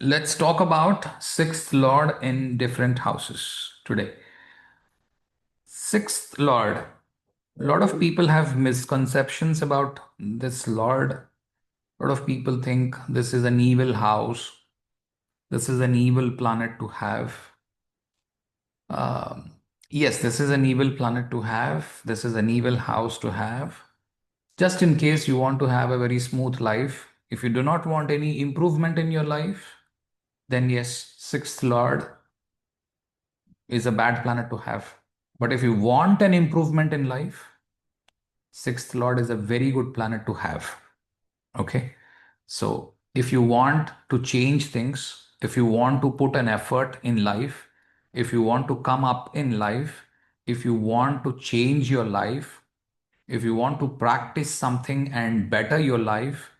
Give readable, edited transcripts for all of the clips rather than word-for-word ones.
Let's talk about sixth lord in different houses today. Sixth lord. A lot of people have misconceptions about this lord. A lot of people think this is an evil house. This is an evil planet to have. Um, yes, this is an evil planet to have. This is an evil house to have. Just in case you want to have a very smooth life, if you do not want any improvement in your life, then yes, sixth lord is a bad planet to have. But if you want an improvement in life, sixth lord is a very good planet to have. Okay. So if you want to change things, if you want to put an effort in life, if you want to come up in life, if you want to change your life, if you want to practice something and better your life,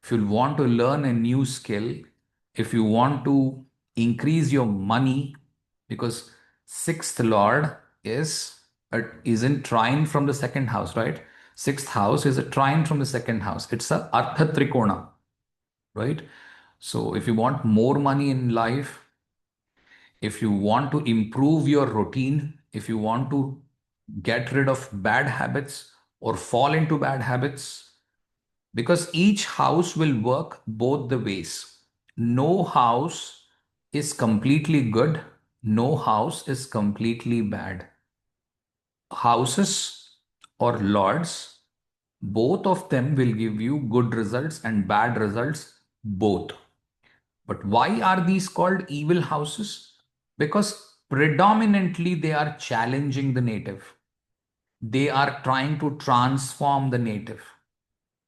if you want to learn a new skill, if you want to increase your money, because sixth lord is in trine from the second house, right? Sixth house is a trine from the second house. It's a artha trikona, right? So if you want more money in life, if you want to improve your routine, if you want to get rid of bad habits or fall into bad habits, because each house will work both the ways. No house is completely good, no house is completely bad. Houses or lords, both of them will give you good results and bad results, both. But why are these called evil houses? Because predominantly they are challenging the native. They are trying to transform the native.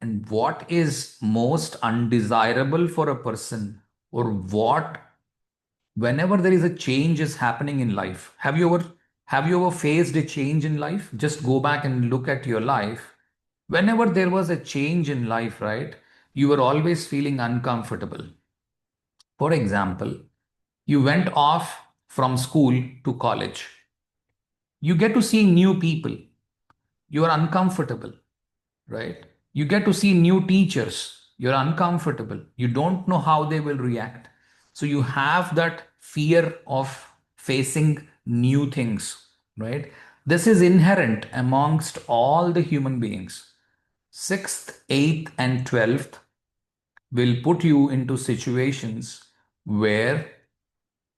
And what is most undesirable for a person, or what, whenever there is a change is happening in life, have you ever faced a change in life? Just go back and look at your life. Whenever there was a change in life, right, you were always feeling uncomfortable. For example, you went off from school to college. You get to see new people. You are uncomfortable, right? You get to see new teachers. You're uncomfortable. You don't know how they will react. So you have that fear of facing new things, right? This is inherent amongst all the human beings. Sixth, eighth, and 12th will put you into situations where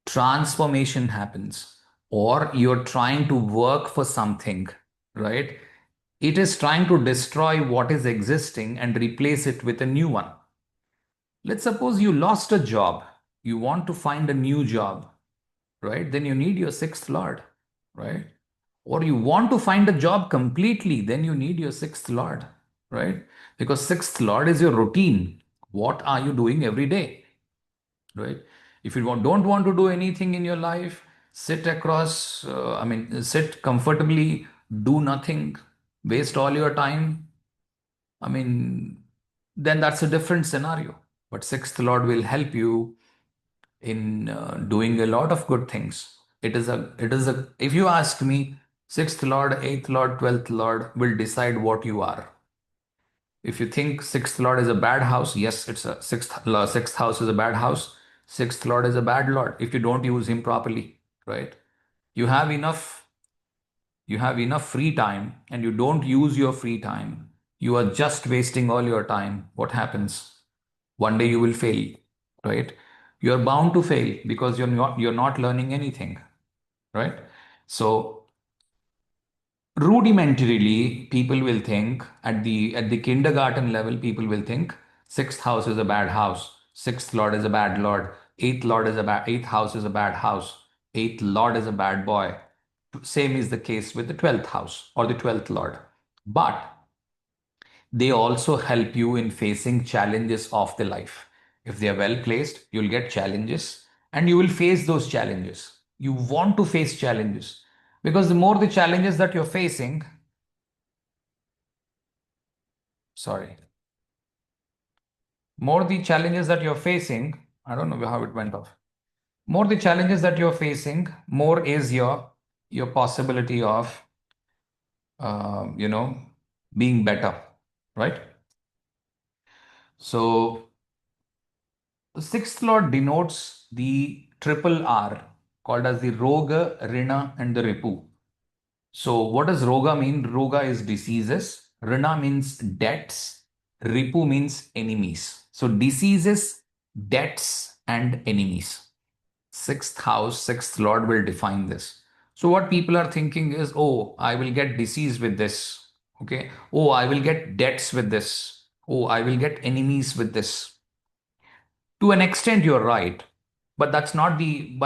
transformation happens, or you're trying to work for something, right? It is trying to destroy what is existing and replace it with a new one. Let's suppose you lost a job, you want to find a new job, right? Then you need your sixth lord, right? Or you want to find a job completely, then you need your sixth lord, right? Because sixth lord is your routine. What are you doing every day, right? If you don't want to do anything in your life, sit comfortably, do nothing, waste all your time. I mean, then that's a different scenario. But sixth Lord will help you in doing a lot of good things. If you ask me, sixth Lord, eighth Lord, 12th Lord will decide what you are. If you think sixth Lord is a bad house, yes, it's a sixth house is a bad house. Sixth Lord is a bad Lord if you don't use him properly, right? You have enough you have enough free time and you don't use your free time, you are just wasting all your time. What happens? One day you will fail, right? You're bound to fail because you're not learning anything, right? So rudimentarily, people will think at the kindergarten level, people will think sixth house is a bad house, sixth lord is a bad lord, eighth house is a bad house, eighth lord is a bad boy. Same is the case with the 12th house or the 12th lord. But they also help you in facing challenges of the life. If they are well placed, you'll get challenges and you will face those challenges. You want to face challenges because the more the challenges that you're facing, sorry, more the challenges that you're facing, I don't know how it went off. More the challenges that you're facing, more is your possibility of uh, you know being better, right? So The sixth lord denotes the triple R called as the Roga, Rina, and the Ripu. So, what does Roga mean? Roga is diseases, Rina means debts, Ripu means enemies. So, diseases, debts, and enemies. Sixth house, sixth lord will define this. So, what people are thinking is, oh, I will get disease with this. Okay. Oh, I will get debts with this. Oh, I will get enemies with this. To an extent, you're right, but that's not the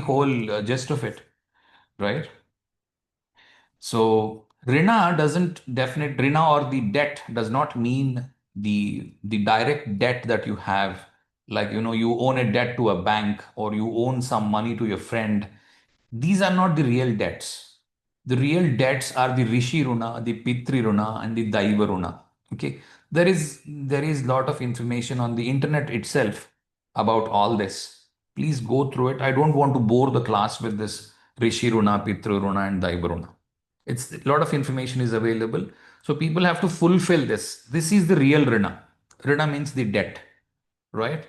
whole gist of it, right? So Rina or the debt does not mean the direct debt that you have. Like, you own a debt to a bank or you own some money to your friend. These are not the real debts. The real debts are the Rishi Runa, the Pitri Runa, and the Daiva Runa. Okay. There is lot of information on the internet itself about all this. Please go through it. I don't want to bore the class with this Rishi Runa, Pitru Runa, and Daiva Runa. It's a lot of information is available. So people have to fulfill this. This is the real Rina. Rina means the debt, right?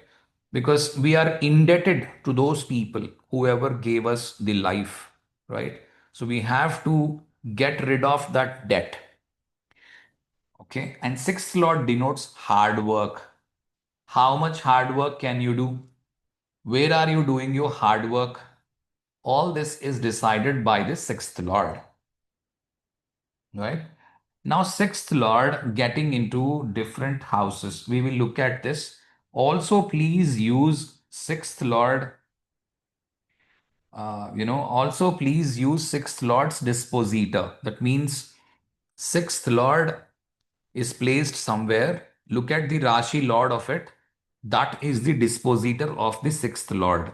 Because we are indebted to those people, whoever gave us the life, right? So we have to get rid of that debt. Okay. And sixth lord denotes hard work. How much hard work can you do? Where are you doing your hard work? All this is decided by the sixth lord, right? Now, sixth lord getting into different houses. We will look at this. Also, please use sixth lord. Also please use sixth lord's dispositor. That means sixth lord is placed somewhere. Look at the Rashi lord of it. That is the dispositor of the sixth lord.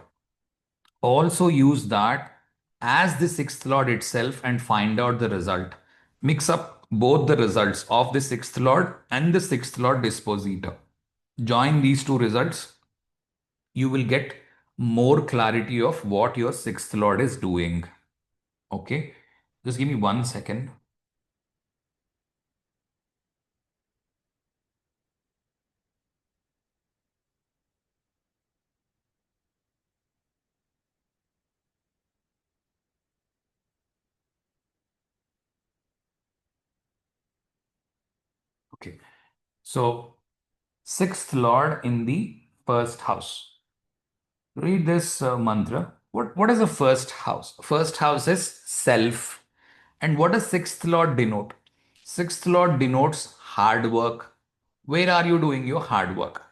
Also use that as the sixth lord itself and find out the result. Mix up both the results of the sixth lord and the sixth lord dispositor. Join these two results. You will get more clarity of what your sixth lord is doing. Okay. Just give me 1 second. Okay. So, sixth lord in the first house. Read this mantra. What is the first house? First house is self. And what does sixth lord denote? Sixth lord denotes hard work. Where are you doing your hard work?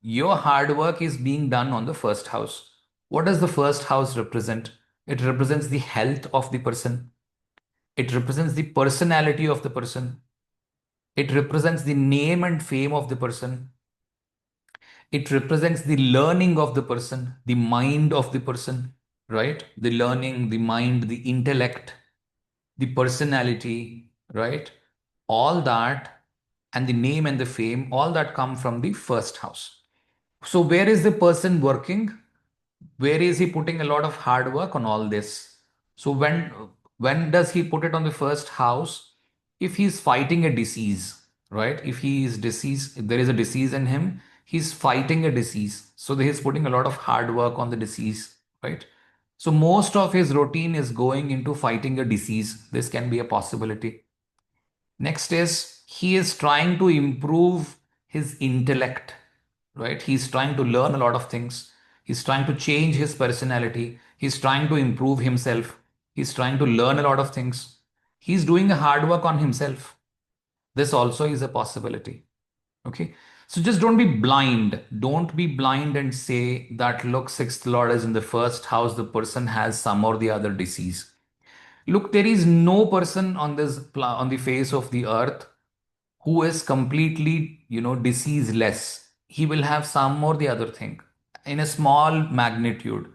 Your hard work is being done on the first house. What does the first house represent? It represents the health of the person. It represents the personality of the person. It represents the name and fame of the person. It represents the learning of the person, the mind of the person, right? The learning, the mind, the intellect, the personality, right? All that, and the name and the fame, all that come from the first house. So, where is the person working? Where is he putting a lot of hard work on all this? So when does he put it on the first house? If he's fighting a disease, right? If he is disease, if there is a disease in him, he's fighting a disease. So he's putting a lot of hard work on the disease, right? So most of his routine is going into fighting a disease. This can be a possibility. Next is he is trying to improve his intellect, right? He's trying to learn a lot of things. He's trying to change his personality. He's trying to improve himself. He's trying to learn a lot of things. He's doing a hard work on himself. This also is a possibility. Okay. So just don't be blind. Don't be blind and say that, look, sixth lord is in the first house. The person has some or the other disease. Look, there is no person on on the face of the earth who is completely, diseaseless. He will have some or the other thing in a small magnitude.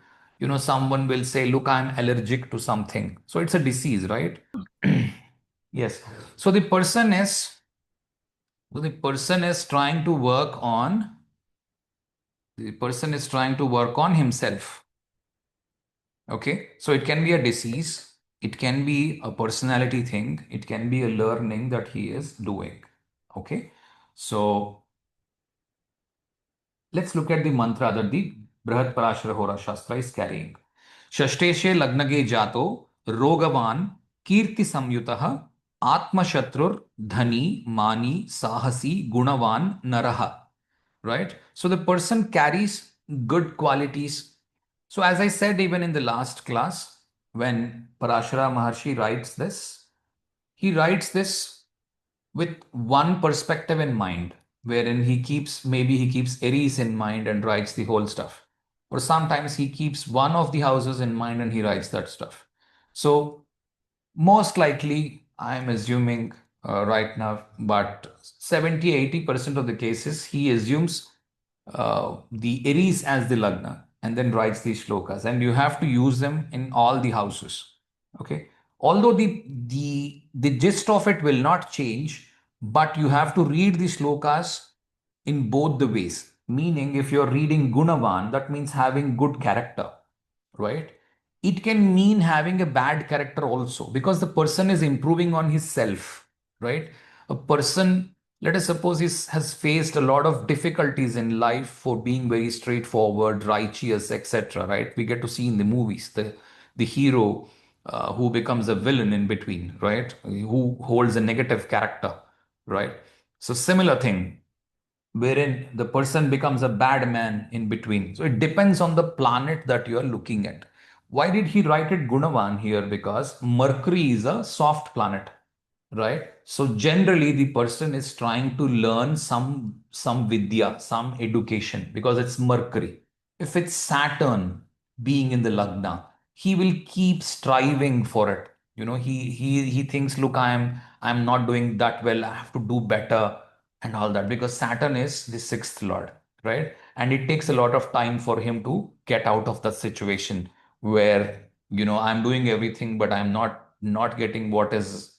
Someone will say, look, I'm allergic to something. So it's a disease, right? Yes. So the person is trying to work on himself. Okay. So it can be a disease. It can be a personality thing. It can be a learning that he is doing. Okay. So Let's look at the mantra that the Brihat Parashara Hora Shastra is carrying. Shashteshe Lagnage Jato Rogavan Kirti Samyutaha Atmashatrur Dhani Mani Sahasi Gunavan Naraha. Right? So the person carries good qualities. So as I said even in the last class, when Parashara Maharshi writes this, he writes this with one perspective in mind, wherein maybe he keeps Aries in mind and writes the whole stuff. Or sometimes he keeps one of the houses in mind and he writes that stuff. So most likely, I'm assuming right now, but 70-80% of the cases, he assumes the Aries as the Lagna and then writes these shlokas. And you have to use them in all the houses. Okay. Although the gist of it will not change, but you have to read the shlokas in both the ways. Meaning, if you're reading Gunavan, that means having good character, right? It can mean having a bad character also because the person is improving on his self, right? A person, let us suppose, has faced a lot of difficulties in life for being very straightforward, righteous, etc. Right? We get to see in the movies the hero who becomes a villain in between, right? Who holds a negative character, right? So similar thing wherein the person becomes a bad man in between. So it depends on the planet that you are looking at. Why did he write it Gunavan here? Because Mercury is a soft planet, right? So generally the person is trying to learn some vidya, some education because it's Mercury. If it's Saturn being in the Lagna, he will keep striving for it. He thinks, look, I'm not doing that well. I have to do better and all that because Saturn is the sixth lord, right? And it takes a lot of time for him to get out of the situation where I'm doing everything, but I'm not getting what has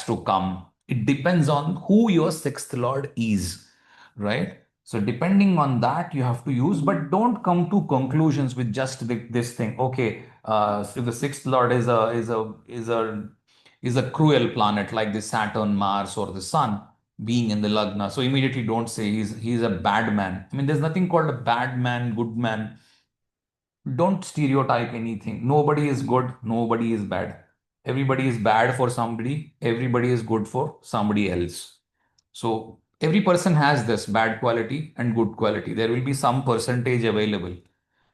to come. It depends on who your sixth lord is, right? So depending on that, you have to use, but don't come to conclusions with just this thing. Okay, if the sixth lord is a cruel planet like the Saturn, Mars, or the Sun being in the Lagna, so immediately don't say he's a bad man. I mean, there's nothing called a bad man, good man. Don't stereotype anything. Nobody is good, nobody is bad. Everybody is bad for somebody, everybody is good for somebody else. So every person has this bad quality and good quality. There will be some percentage available.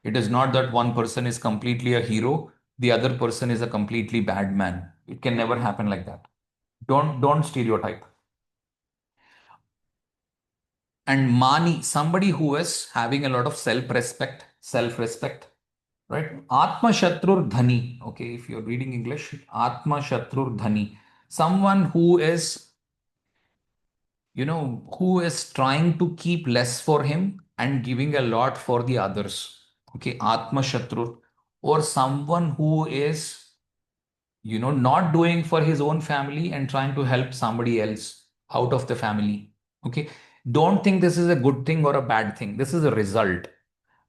It is not that one person is completely a hero, the other person is a completely bad man. It can never happen like that. Don't stereotype. And Mani, somebody who is having a lot of self-respect, right? Atma Shatrur Dhani. Okay, if you're reading English, Atma Shatrur Dhani. Someone who is trying to keep less for him and giving a lot for the others. Okay, Atma Shatrur. Or someone who is, not doing for his own family and trying to help somebody else out of the family. Okay, don't think this is a good thing or a bad thing. This is a result.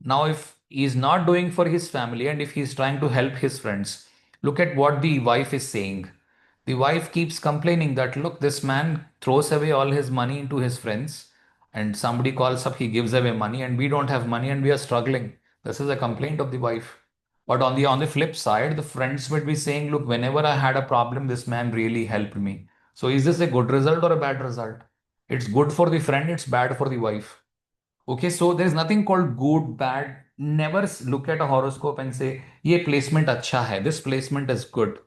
Now, if he's not doing for his family and if he's trying to help his friends, look at what the wife is saying. The wife keeps complaining that, look, this man throws away all his money into his friends, and somebody calls up, he gives away money, and we don't have money and we are struggling. This is a complaint of the wife. But on the flip side, the friends would be saying, look, whenever I had a problem, this man really helped me. So is this a good result or a bad result? It's good for the friend, it's bad for the wife. Okay, so there is nothing called good, bad. Never look at a horoscope and say, "ये placement अच्छा है." This placement is good.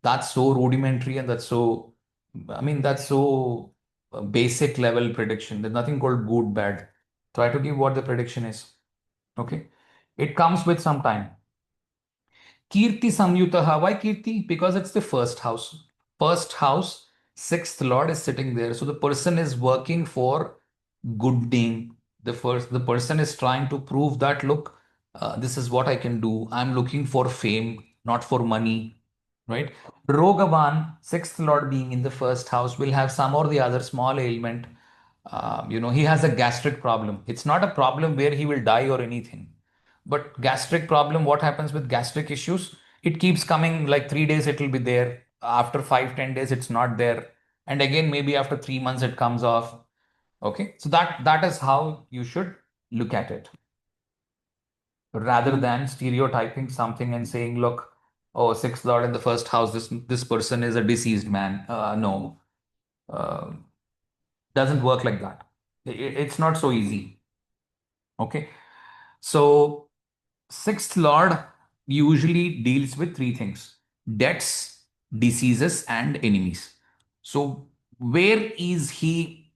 That's so rudimentary and that's so basic level prediction. There's nothing called good, bad. Try to give what the prediction is. Okay, it comes with some time. Kirti Samyutaha. Why Kirti? Because it's the first house. First house, sixth lord is sitting there. So the person is working for good name. The person is trying to prove that, look, this is what I can do. I'm looking for fame, not for money. Right? Rogavan, sixth lord being in the first house, will have some or the other small ailment. He has a gastric problem. It's not a problem where he will die or anything. But gastric problem, what happens with gastric issues? It keeps coming like 3 days, it will be there. After 5, 10 days, it's not there. And again, maybe after 3 months, it comes off. Okay. So that is how you should look at it rather than stereotyping something and saying, look, oh, sixth lord in the first house, this person is a deceased man. No, uh, doesn't work like that. It's not so easy. Okay. So sixth lord usually deals with three things: debts, diseases, and enemies. So where is he?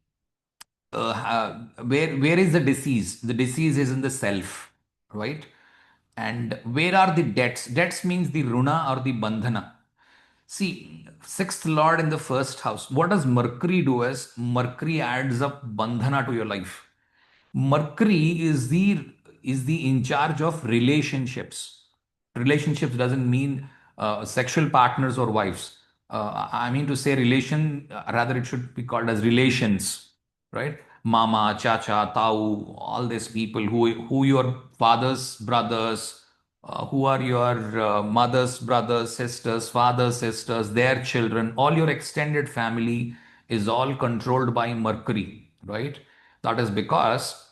Where is the disease? The disease is in the self, right? And where are the debts? Debts means the runa or the bandhana. See, sixth lord in the first house. What does Mercury do? As Mercury adds up bandhana to your life. Mercury is the in charge of relationships. Relationships doesn't mean sexual partners or wives. I mean to say relation. Rather, it should be called as relations, right? Mama, chacha, tau, all these people who your father's brothers, who are your mother's brothers, sisters, father's sisters, their children, all your extended family is all controlled by Mercury, right? That is because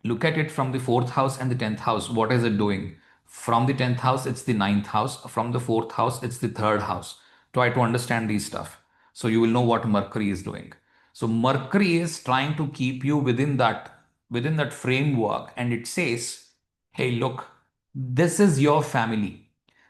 look at it from the fourth house and the 10th house. What is it doing? From the 10th house, it's the ninth house. From the fourth house, it's the third house. Try to understand these stuff. So you will know what Mercury is doing. So Mercury is trying to keep you within that framework. And it says, hey, look, this is your family.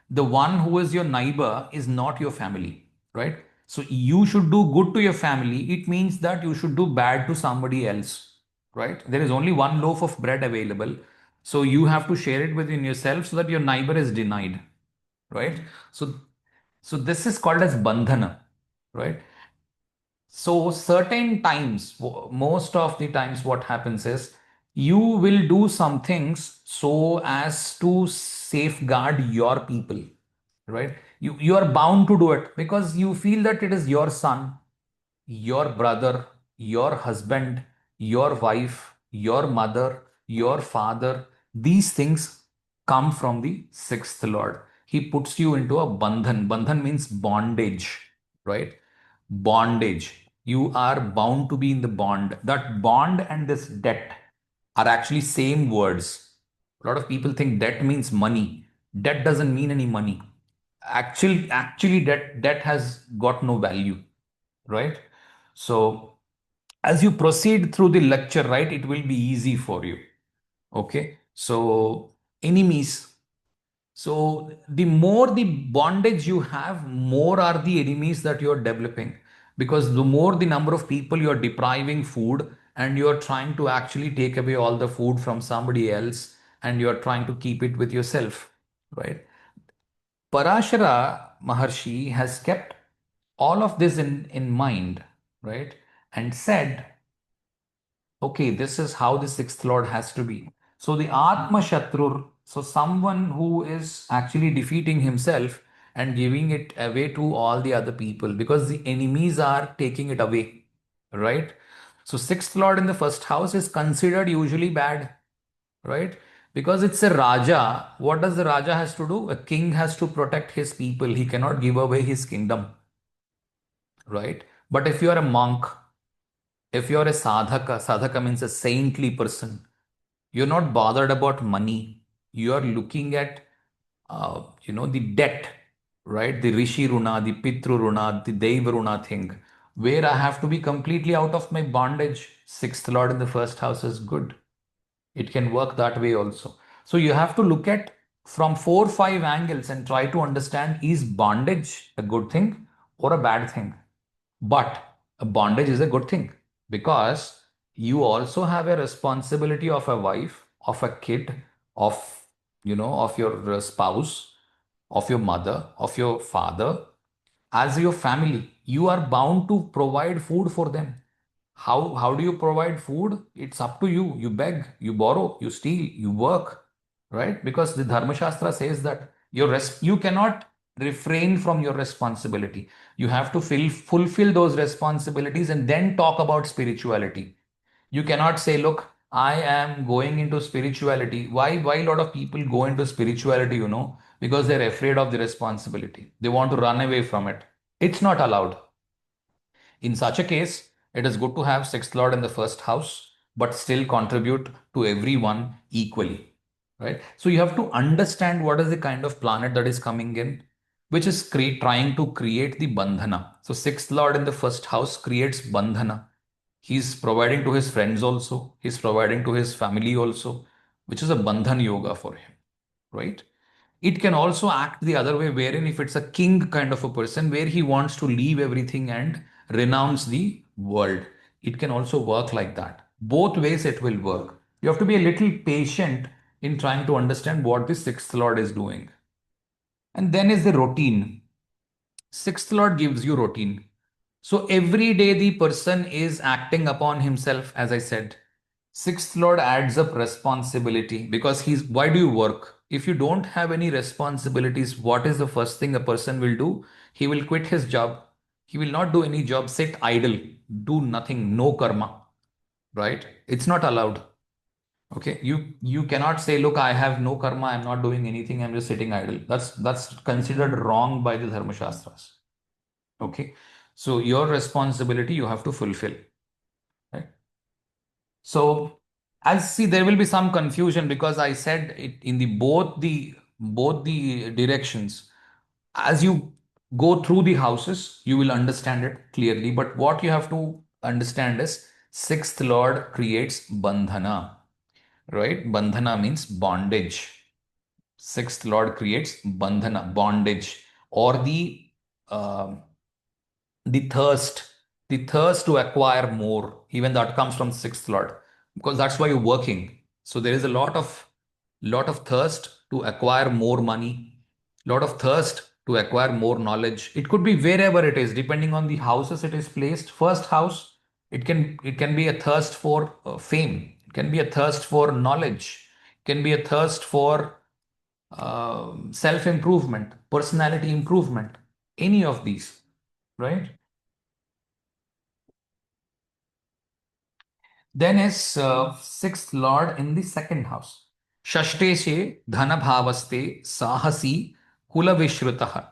The one who is your neighbor is not your family, right? So you should do good to your family. It means that you should do bad to somebody else, right? There is only one loaf of bread available. So you have to share it within yourself so that your neighbor is denied, right? So, so this is called as bandhana, right? So certain times, most of the times what happens is you will do some things so as to safeguard your people, right? You are bound to do it because you feel that it is your son, your brother, your husband, your wife, your mother, your father. These things come from the sixth Lord. He puts you into a bandhan. Bandhan means bondage, right? Bondage. You are bound to be in the bond. That bond and this debt are actually same words. A lot of people think debt means money. Debt doesn't mean any money. Actually, debt has got no value, right? So as you proceed through the lecture, right, it will be easy for you. Okay. So enemies. So the more the bondage you have, more are the enemies that you're developing. Because the more the number of people you're depriving food and you're trying to actually take away all the food from somebody else and you're trying to keep it with yourself, right? Parashara Maharshi has kept all of this in mind, right? And said, okay, this is how the sixth lord has to be. So the Atma Shatrur, so someone who is actually defeating himself and giving it away to all the other people because the enemies are taking it away, right? So sixth lord in the first house is considered usually bad, right? Because it's a Raja. What does the Raja has to do? A king has to protect his people. He cannot give away his kingdom, right? But if you are a monk, if you're a sadhaka means a saintly person, you're not bothered about money. You're looking at, the debt, right? The Rishi Runa, the Pitru Runa, the Deva Runa thing, where I have to be completely out of my bondage. Sixth Lord in the first house is good. It can work that way also. So you have to look at from 4 5 angles and try to understand, is bondage a good thing or a bad thing? But a bondage is a good thing because you also have a responsibility of a wife, of a kid, of your spouse, of your mother, of your father, as your family. You are bound to provide food for them. How do you provide food? It's up to you. You beg, you borrow, you steal, you work, right? Because the Dharma Shastra says that you cannot refrain from your responsibility. You have to fulfill those responsibilities and then talk about spirituality. You cannot say, look, I am going into spirituality. Why a lot of people go into spirituality, because they're afraid of the responsibility. They want to run away from it. It's not allowed. In such a case, it is good to have sixth lord in the first house. but still contribute to everyone equally, right? So you have to understand what is the kind of planet that is coming in, which is trying to create the bandhana. So sixth lord in the first house creates bandhana. He's providing to his friends also. He's providing to his family also, which is a bandhan yoga for him, right? It can also act the other way, wherein if it's a king kind of a person where he wants to leave everything and renounce the world, it can also work like that. Both ways it will work. You have to be a little patient in trying to understand what the sixth lord is doing. And then is the routine. Sixth lord gives you routine. So every day the person is acting upon himself, as I said. Sixth lord adds up responsibility because why do you work? If you don't have any responsibilities, what is the first thing a person will do? He will quit his job. He will not do any job, sit idle, do nothing, no karma, right? It's not allowed. Okay. You cannot say, look, I have no karma, I'm not doing anything, I'm just sitting idle. That's considered wrong by the Dharma Shastras. Okay. So your responsibility you have to fulfill. Right? So as see, there will be some confusion because I said it in the both the directions. As you go through the houses, you will understand it clearly. But what you have to understand is sixth lord creates bandhana, right? Bandhana means bondage. Sixth lord creates bandhana, bondage, or uh, the thirst to acquire more, even that comes from sixth lord, because that's why you're working. So there is a lot of thirst to acquire more money, lot of thirst to acquire more knowledge. It could be wherever it is, depending on the houses it is placed. First house, it can be a thirst for fame, it can be a thirst for knowledge, it can be a thirst for self improvement, personality improvement, any of these, right? Then is sixth lord in the second house. Shashteshe dhanabhavaste sahasi kulavishritah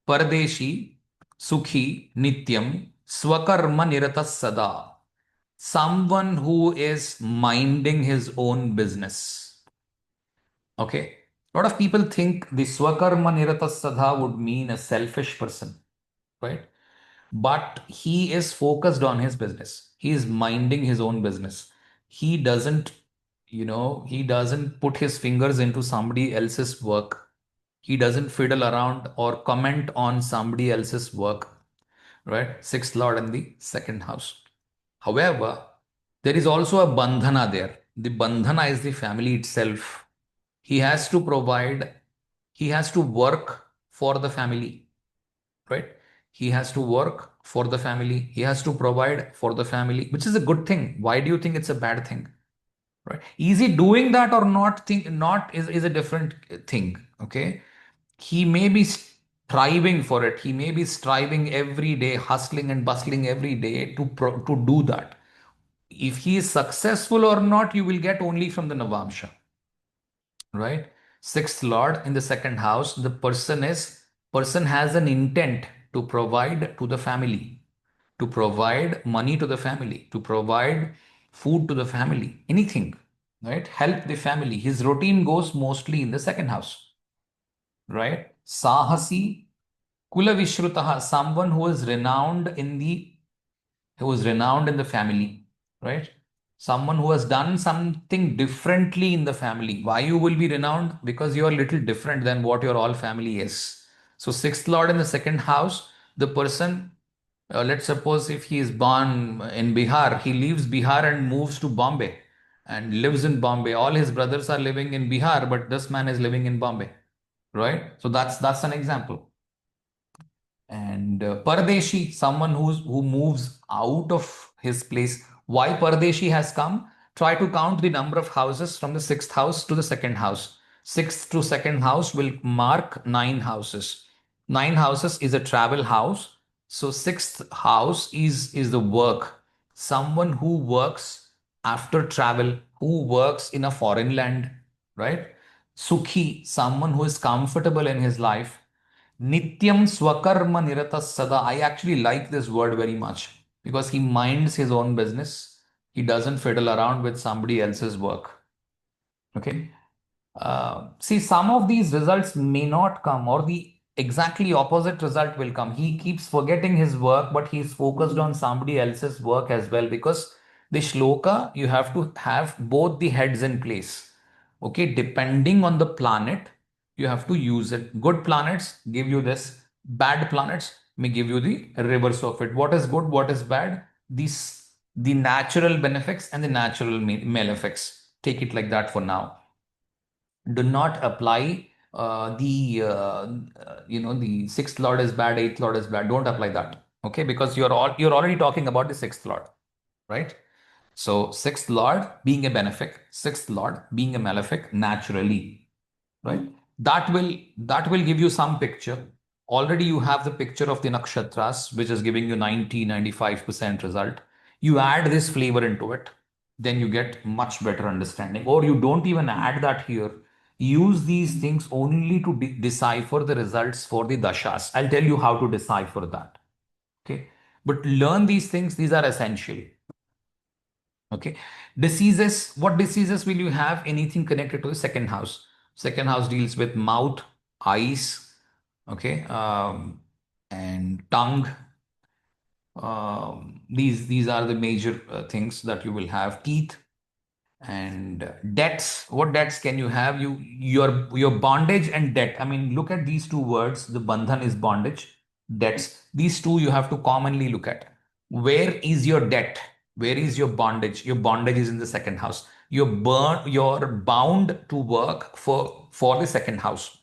pardeshi sukhi nityam swakarma niratas sada. Someone who is minding his own business. Okay. A lot of people think the swakarma niratas sada would mean a selfish person, right? But he is focused on his business. He is minding his own business. He doesn't put his fingers into somebody else's work. He doesn't fiddle around or comment on somebody else's work, right? Sixth lord in the second house. However, there is also a bandhana there. The bandhana is the family itself. He has to provide, he has to work for the family, right? He has to work for the family. He has to provide for the family, which is a good thing. Why do you think it's a bad thing? Right? Is he doing that or not? Think not is a different thing. Okay. He may be striving for it. He may be striving every day, hustling and bustling every day to do that. If he is successful or not, you will get only from the Navamsha, right? Sixth lord in the second house, the person has an intent to provide to the family, to provide money to the family, to provide food to the family, anything, right? Help the family. His routine goes mostly in the second house, right? Sahasi Kulavishruta, someone who is renowned in the family, right? Someone who has done something differently in the family. Why you will be renowned? Because you are little different than what your all family is. So sixth lord in the second house, the person, let's suppose if he is born in Bihar, he leaves Bihar and moves to Bombay and lives in Bombay. All his brothers are living in Bihar, but this man is living in Bombay, right? So that's an example. And Pardeshi, someone who moves out of his place. Why Pardeshi has come? Try to count the number of houses from the sixth house to the second house. Sixth to second house will mark 9 houses. 9 houses is a travel house. So sixth house is the work. Someone who works after travel, who works in a foreign land, right? Sukhi, someone who is comfortable in his life. Nityam Swakarma Nirata Sada. I actually like this word very much because he minds his own business. He doesn't fiddle around with somebody else's work. Okay. See, some of these results may not come, or the exactly opposite result will come. He keeps forgetting his work, but he's focused on somebody else's work as well, because the shloka, you have to have both the heads in place. Okay, depending on the planet, you have to use it. Good planets give you this, bad planets may give you the reverse of it. What is good, what is bad? These the natural benefits and the natural malefics. Take it like that for now. Do not apply the sixth lord is bad, eighth lord is bad. Don't apply that. Okay, because you're already talking about the sixth lord, right? So sixth lord being a benefic, sixth lord being a malefic naturally, right? That will give you some picture. Already you have the picture of the nakshatras, which is giving you 90-95% result. You add this flavor into it, then you get much better understanding. Or you don't even add that here. Use these things only to decipher the results for the dashas. I'll tell you how to decipher that. Okay. But learn these things, these are essential. Okay. Diseases. What diseases will you have? Anything connected to the second house. Second house deals with mouth, eyes, okay, and tongue. These are the major things that you will have. Teeth and debts. What debts can you have? Your bondage and debt. I mean, look at these two words. The bandhan is bondage, debts. These two you have to commonly look at. Where is your debt? Where is your bondage? Your bondage is in the second house. You're bound to work for the second house,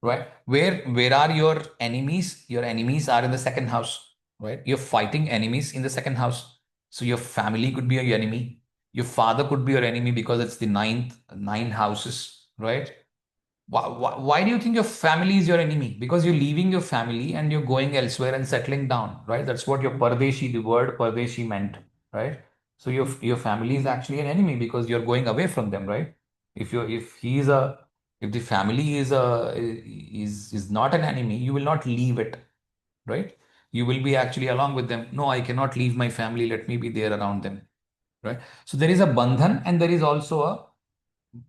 right? Where are your enemies? Your enemies are in the second house, right? You're fighting enemies in the second house. So your family could be your enemy. Your father could be your enemy because it's the nine houses, right? Why do you think your family is your enemy? Because you're leaving your family and you're going elsewhere and settling down, right? That's what your pardeshi, the word pardeshi meant, right? So your family is actually an enemy because you're going away from them, right? If the family is not an enemy, you will not leave it, right? You will be actually along with them. No, I cannot leave my family. Let me be there around them, right? So there is a bandhan and there is also a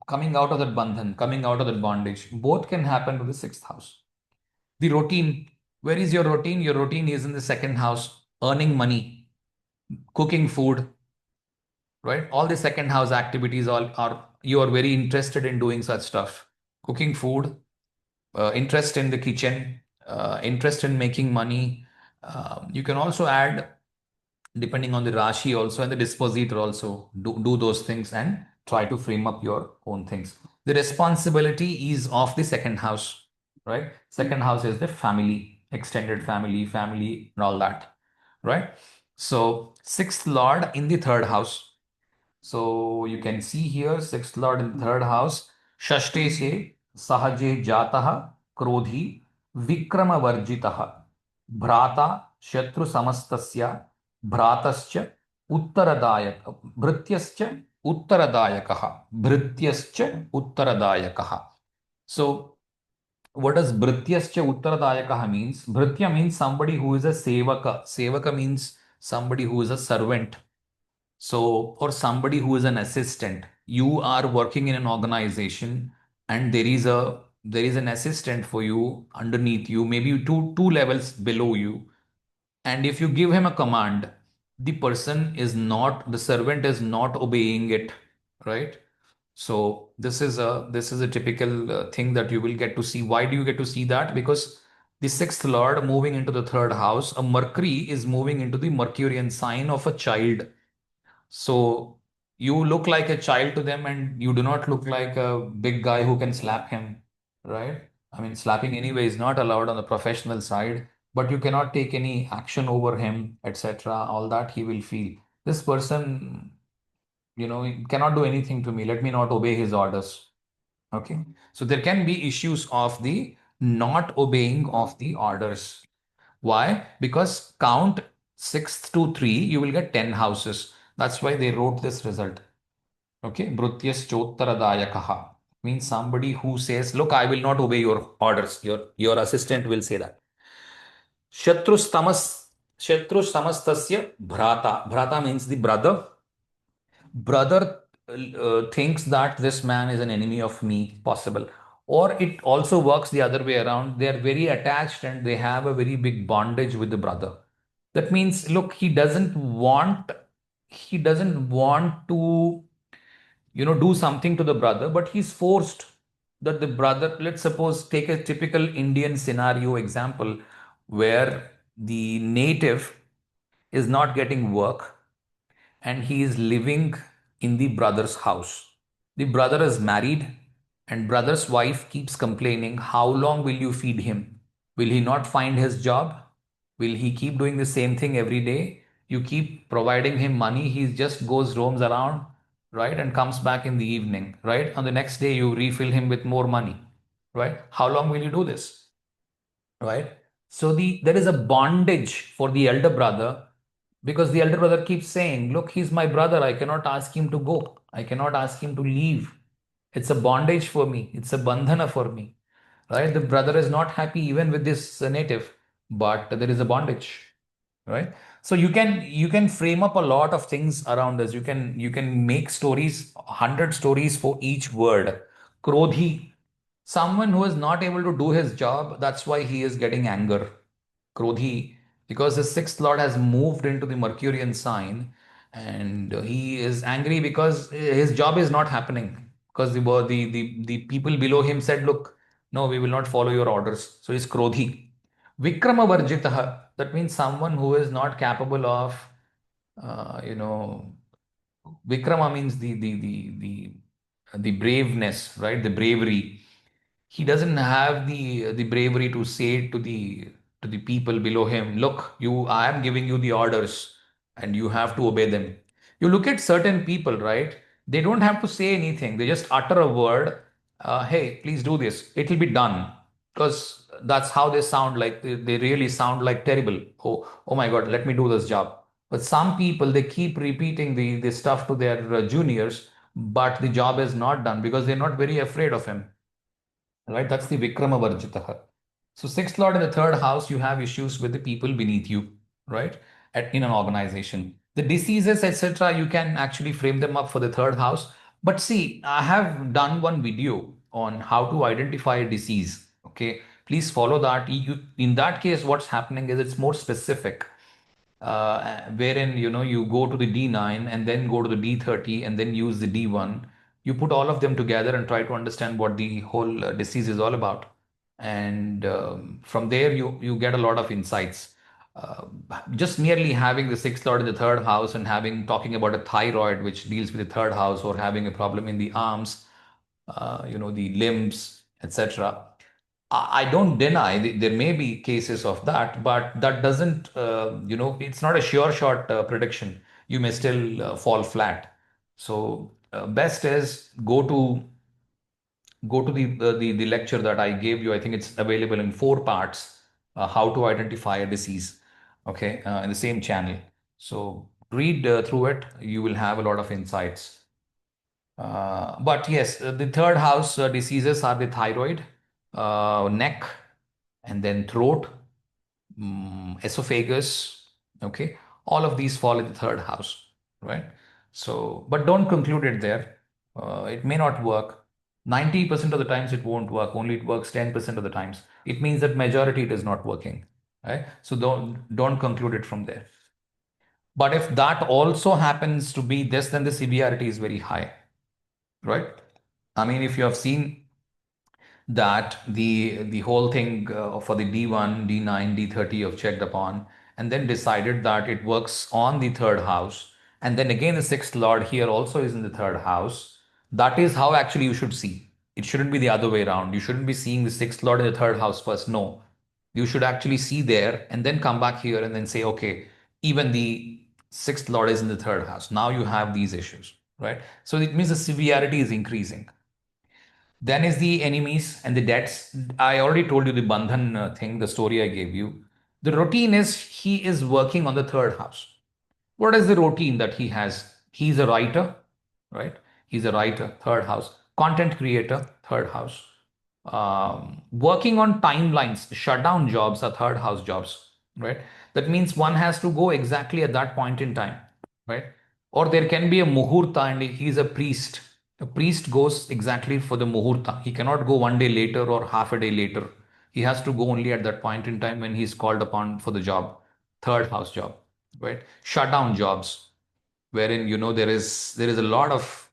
coming out of that bandhan, coming out of that bondage. Both can happen to the sixth house. The routine. Where is your routine? Your routine is in the second house, earning money, cooking food, right? All the second house activities all are you are very interested in doing such stuff. Cooking food, interest in the kitchen, interest in making money. You can also add, depending on the Rashi also and the dispositor also, do those things and try to frame up your own things. The responsibility is of the second house, right? Second house is the family, extended family, and all that, right? So sixth lord in the third house. So you can see here, sixth lord in the third house, Shashte se sahaje jataha krodhi vikrama varjitaha भ्राता शत्रु समस्तस्य भ्रातश्च उत्तरदायक भृत्यश्च उत्तरदायकः भृत्यश्च उत्तरदायकः. So what does Bhrityascha Uttaradayakaha means? Bhritya means somebody who is a Sevaka. Sevaka means somebody who is a servant. So, or somebody who is an assistant. You are working in an organization and there is an assistant for you underneath you, maybe two levels below you. And if you give him a command, the servant is not obeying it, right? So this is a typical thing that you will get to see. Why do you get to see that? Because the sixth lord moving into the third house, a Mercury is moving into the Mercurian sign of a child. So you look like a child to them and you do not look like a big guy who can slap him, right? I mean, slapping anyway is not allowed on the professional side, but you cannot take any action over him, etc. All that he will feel. This person, he cannot do anything to me. Let me not obey his orders. Okay. So there can be issues of the not obeying of the orders. Why? Because count 6 to 3, you will get 10 houses. That's why they wrote this result. Okay. Bhrutyas Chottaradayakaha means somebody who says, look, I will not obey your orders. Your assistant will say that. Shatrus Tamas Shatru samastasya bhrata. Bhrata means the brother. Brother thinks that this man is an enemy of me, possible. Or it also works the other way around. They are very attached and they have a very big bondage with the brother. That means, look, he doesn't want to, do something to the brother, but he's forced that the brother, let's suppose, take a typical Indian scenario example where the native is not getting work and he is living in the brother's house. The brother is married and brother's wife keeps complaining, how long will you feed him? Will he not find his job? Will he keep doing the same thing every day? You keep providing him money, he just goes, roams around, right, and comes back in the evening, right? On the next day, you refill him with more money, right? How long will you do this? Right? So there is a bondage for the elder brother because the elder brother keeps saying, look, he's my brother. I cannot ask him to go. I cannot ask him to leave. It's a bondage for me. It's a bandhana for me. Right? The brother is not happy even with this native, but there is a bondage. Right? So you can frame up a lot of things around this. You can make stories, 100 stories for each word. Krodhi, someone who is not able to do his job, that's why he is getting anger. Krodhi, because the sixth lord has moved into the Mercurian sign and he is angry because his job is not happening. Because the people below him said, look, no, we will not follow your orders. So he's Krodhi. Vikramavarjitaha, that means someone who is not capable of, uh, you know, Vikrama means the braveness, right? The bravery. He doesn't have the bravery to say to the people below him, look, I am giving you the orders and you have to obey them. You look at certain people, right? They don't have to say anything. They just utter a word, hey, please do this. It will be done. Because that's how they sound like. They really sound like terrible. Oh my God, let me do this job. But some people, they keep repeating the stuff to their juniors, but the job is not done because they're not very afraid of him. Right? That's the Vikrama Varjitaha. So, sixth lord in the third house, you have issues with the people beneath you, right? In an organization. The diseases, etc., you can actually frame them up for the third house. But see, I have done one video on how to identify a disease. Okay. Please follow that. In that case, what's happening is it's more specific, wherein you go to the D9 and then go to the D30 and then use the D1. You put all of them together and try to understand what the whole disease is all about, and from there you get a lot of insights. Uh, just merely having the sixth lord in the third house and talking about a thyroid which deals with the third house, or having a problem in the arms, the limbs, etc. I don't deny there may be cases of that, but that doesn't, it's not a sure shot prediction. You may still fall flat. So best is go to the lecture that I gave you. I think it's available in 4 parts. How to identify a disease. Okay, in the same channel. So read through it. You will have a lot of insights. But yes, the third house diseases are the thyroid, neck, and then throat, esophagus. Okay, all of these fall in the third house, right? So, but don't conclude it there. It may not work. 90% of the times it won't work. Only it works 10% of the times. It means that majority it is not working, right? So don't conclude it from there. But if that also happens to be this, then the severity is very high, right? I mean, if you have seen that the whole thing for the D1, D9, D30 you've checked upon, and then decided that it works on the third house, and then again the sixth lord here also is in the third house. That is how actually you should see. It shouldn't be the other way around. You shouldn't be seeing the sixth lord in the third house first. No, you should actually see there and then come back here and then say, okay, even the sixth lord is in the third house. Now you have these issues, right? So it means the severity is increasing. Then is the enemies and the debts. I already told you the Bandhan thing, the story I gave you. The routine is he is working on the third house. What is the routine that he has? He's a writer, right? He's a writer, third house. Content creator, third house. Working on timelines, shutdown jobs are third house jobs. right? That means one has to go exactly at that point in time, right? Or there can be a muhurta and he's a priest. A priest goes exactly for the muhurta. He cannot go one day later or half a day later. He has to go only at that point in time when he's called upon for the job, third house job, right? Shutdown jobs, wherein there is a lot of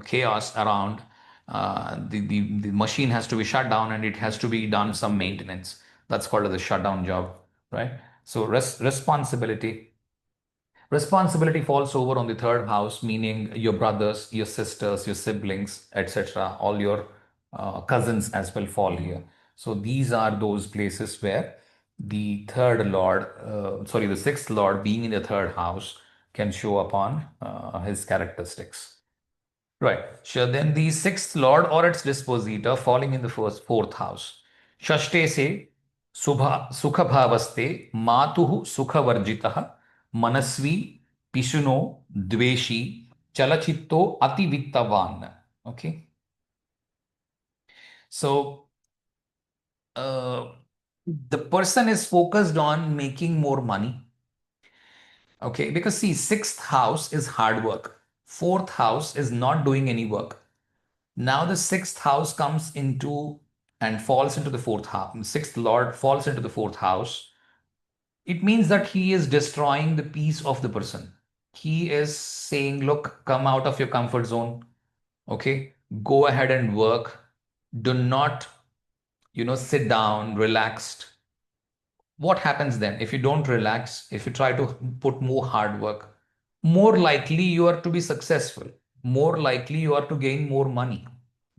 chaos around. The machine has to be shut down and it has to be done some maintenance. That's called as a shutdown job, right? So responsibility falls over on the third house, meaning your brothers, your sisters, your siblings, etc. All your cousins as well fall here. So these are those places where the sixth lord being in the third house can show upon his characteristics. Right. Sure. Then the sixth lord or its dispositor falling in the fourth house. Shashte se sukha bhavaste matuhu sukha varjitah manasvi pishuno dveshi chalachitto ativittavan. Okay. So uh, the person is focused on making more money. Okay. Because see, sixth house is hard work. Fourth house is not doing any work. Now the sixth house comes into and falls into the fourth house. Sixth lord falls into the fourth house. It means that he is destroying the peace of the person. He is saying, look, come out of your comfort zone. Okay. Go ahead and work. Do not, sit down, relaxed. What happens then? If you don't relax, if you try to put more hard work, more likely you are to be successful. More likely you are to gain more money,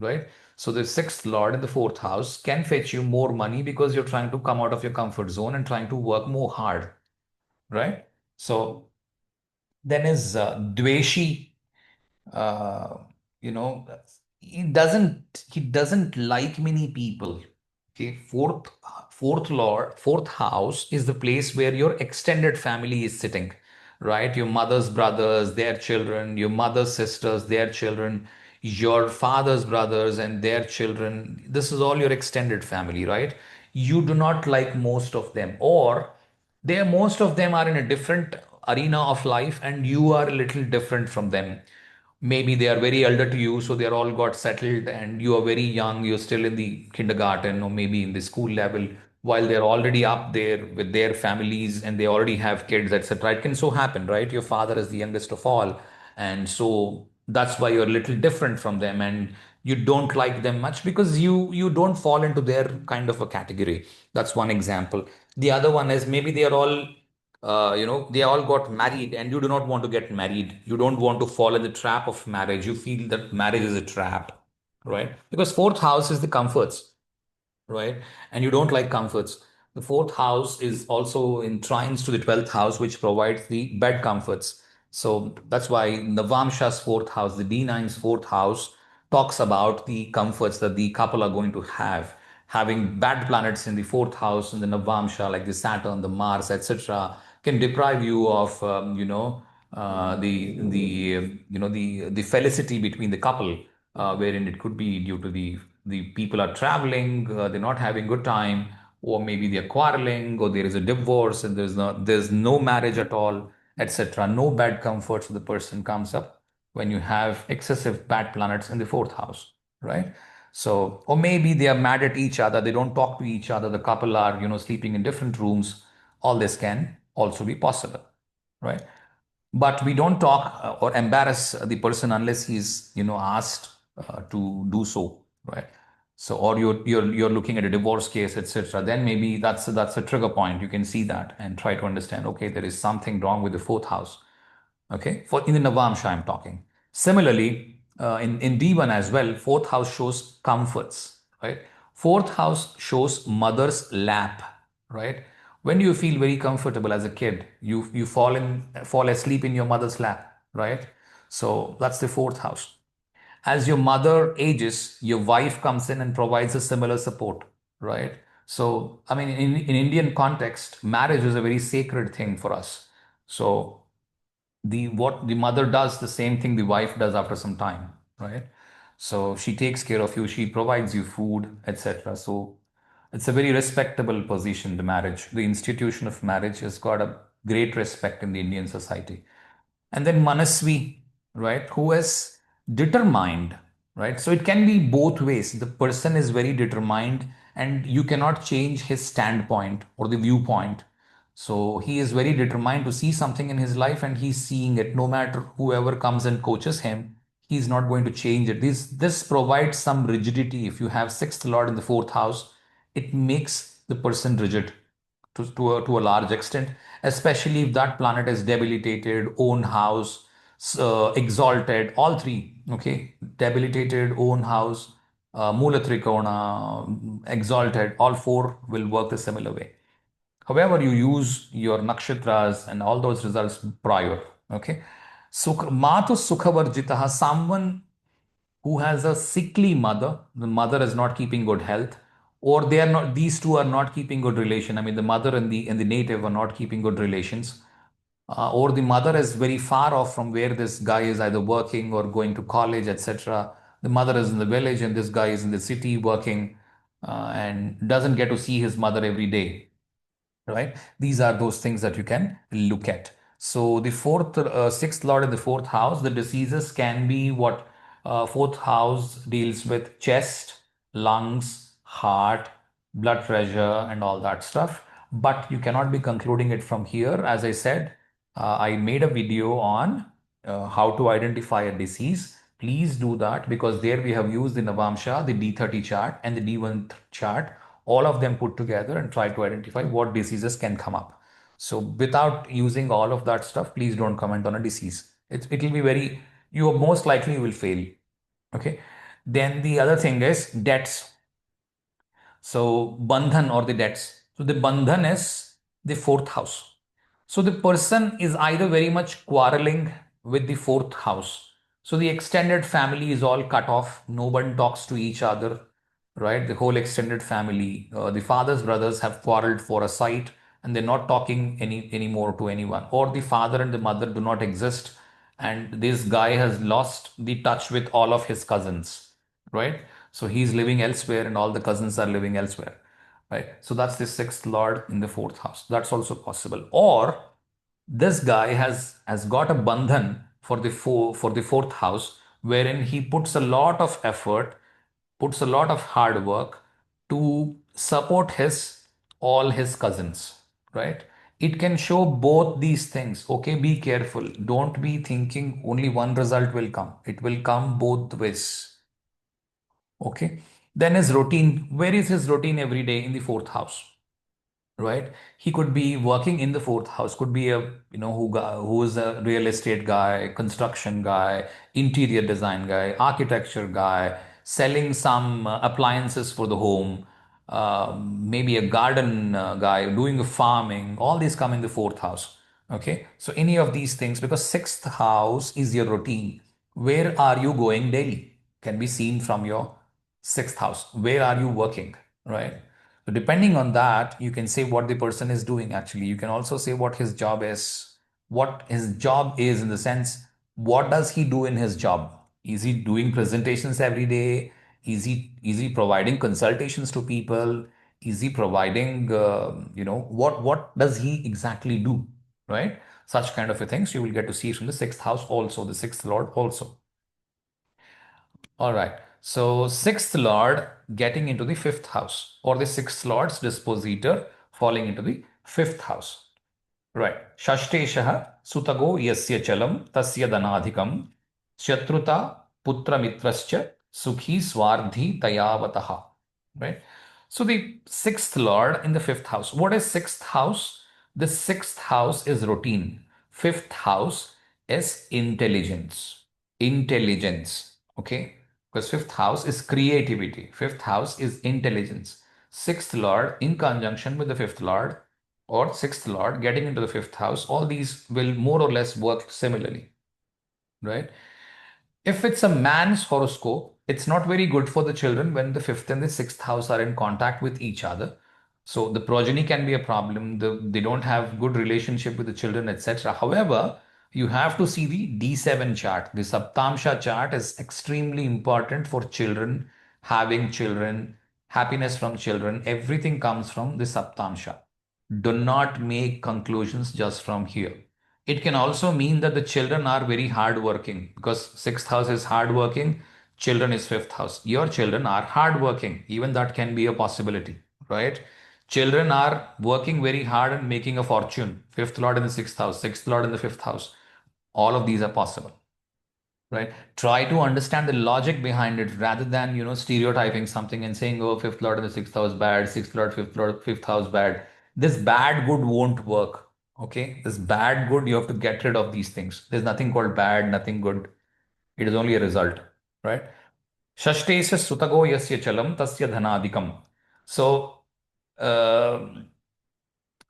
right? So the sixth lord in the fourth house can fetch you more money because you're trying to come out of your comfort zone and trying to work more hard, right? So then is Dveshi, uh, you know, he doesn't like many people. Okay, fourth house is the place where your extended family is sitting, right? Your mother's brothers, their children, your mother's sisters, their children, your father's brothers and their children. This is all your extended family, right? You do not like most of them, or most of them are in a different arena of life and you are a little different from them. Maybe they are very elder to you, so they're all got settled and you are very young, you're still in the kindergarten or maybe in the school level, while they're already up there with their families and they already have kids, etc. It can so happen, right? Your father is the youngest of all, and so that's why you're a little different from them and you don't like them much because you don't fall into their kind of a category. That's one example. The other one is maybe they are all they all got married and you do not want to get married. You don't want to fall in the trap of marriage. You feel that marriage is a trap, right? Because fourth house is the comforts, right? And you don't like comforts. The fourth house is also in trines to the 12th house, which provides the bed comforts. So that's why Navamsha's fourth house, the D9's fourth house, talks about the comforts that the couple are going to have. Having bad planets in the fourth house in the Navamsha, like the Saturn, the Mars, etc., can deprive you of, the felicity between the couple, wherein it could be due to the people are traveling, they're not having good time, or maybe they're quarreling, or there is a divorce and there's no marriage at all, etc. No bad comfort for the person comes up when you have excessive bad planets in the fourth house, right? So, or maybe they are mad at each other, they don't talk to each other, the couple are, sleeping in different rooms. All this can also be possible, right? But we don't talk or embarrass the person unless he's asked to do so, right? So or you're looking at a divorce case, etc. Then maybe that's a trigger point. You can see that and try to understand, okay, there is something wrong with the fourth house. Okay, for in the Navamsha I'm talking. Similarly, in D1 as well, fourth house shows comforts, right? Fourth house shows mother's lap, right? When you feel very comfortable as a kid, you fall asleep in your mother's lap, right? So that's the fourth house. As your mother ages, your wife comes in and provides a similar support, right? So, I mean, in Indian context, marriage is a very sacred thing for us. So what the mother does, the same thing the wife does after some time, right? So she takes care of you, she provides you food, etc. So It's a very respectable position, the marriage. The institution of marriage has got a great respect in the Indian society. And then Manasvi, right, who is determined, right? So it can be both ways. The person is very determined and you cannot change his standpoint or the viewpoint. So he is very determined to see something in his life and he's seeing it. No matter whoever comes and coaches him, he's not going to change it. This provides some rigidity. If you have sixth lord in the fourth house, it makes the person rigid to a large extent, especially if that planet is debilitated, own house, exalted, all three, okay? Debilitated, own house, Mula Trikona, exalted, all four will work the similar way. However, you use your nakshatras and all those results prior, okay? Matu Sukhavarjitaha, someone who has a sickly mother, the mother is not keeping good health, or they are not, these two are not keeping good relation. I mean, the mother and the native are not keeping good relations, or the mother is very far off from where this guy is either working or going to college, etc. The mother is in the village and this guy is in the city working, and doesn't get to see his mother every day, right? These are those things that you can look at. So the sixth lord in the fourth house, the diseases can be what fourth house deals with: chest, lungs, heart, blood pressure, and all that stuff. But you cannot be concluding it from here. As I said, I made a video on how to identify a disease. Please do that, because there we have used the Navamsha, the D30 chart, and the D1 chart, all of them put together, and try to identify what diseases can come up. So without using all of that stuff, please don't comment on a disease. It will be very, you most likely will fail. Okay. Then the other thing is debts. So bandhan or the debts. So the bandhan is the fourth house. So the person is either very much quarreling with the fourth house. So the extended family is all cut off. No one talks to each other, right? The whole extended family, the father's brothers have quarreled for a site and they're not talking anymore to anyone. Or the father and the mother do not exist, and this guy has lost the touch with all of his cousins, right? So he's living elsewhere and all the cousins are living elsewhere, right? So that's the sixth lord in the fourth house. That's also possible. Or this guy has got a bandhan for the fourth house, wherein he puts a lot of effort, puts a lot of hard work to support his all his cousins, right? It can show both these things. Okay, be careful. Don't be thinking only one result will come. It will come both ways. Okay. Then his routine. Where is his routine every day? In the fourth house, right? He could be working in the fourth house, could be a, who is a real estate guy, construction guy, interior design guy, architecture guy, selling some appliances for the home, maybe a garden guy doing farming. All these come in the fourth house. Okay, so any of these things, because sixth house is your routine. Where are you going daily can be seen from your sixth house. Where are you working, right? So depending on that, you can say what the person is doing. Actually, you can also say what his job is. What his job is, in the sense, what does he do in his job? Is he doing presentations every day? Is he providing consultations to people? Is he providing, what does he exactly do? Right? Such kind of a things you will get to see from the sixth house also, the sixth lord also. All right. So sixth lord getting into the fifth house, or the sixth lord's dispositor falling into the fifth house. Right. Shashteshaha sutago yasya chalam tasya danadhikam shatruta putra mitrascha sukhi swardhi tayavataha. Right. So the sixth lord in the fifth house. What is sixth house? The sixth house is routine. Fifth house is intelligence. Intelligence. Okay. Because fifth house is creativity. Fifth house is intelligence. Sixth lord in conjunction with the fifth lord, or sixth lord getting into the fifth house, all these will more or less work similarly, right? If it's a man's horoscope, it's not very good for the children when the fifth and the sixth house are in contact with each other. So the progeny can be a problem. They don't have good relationship with the children, etc. However, you have to see the D7 chart. The Saptamsha chart is extremely important for children, having children, happiness from children, everything comes from the Saptamsha. Do not make conclusions just from here. It can also mean that the children are very hardworking because sixth house is hardworking, children is fifth house. Your children are hardworking. Even that can be a possibility, right? Children are working very hard and making a fortune. Fifth lord in the sixth house, sixth lord in the fifth house. All of these are possible, right? Try to understand the logic behind it rather than stereotyping something and saying, oh, fifth lord in the sixth house bad, sixth lord fifth house bad. This bad good won't work. Okay, this bad good, you have to get rid of these things. There's nothing called bad, nothing good. It is only a result, right? Shashtesya sutago yasya chalam tasya dhanadikam. So uh,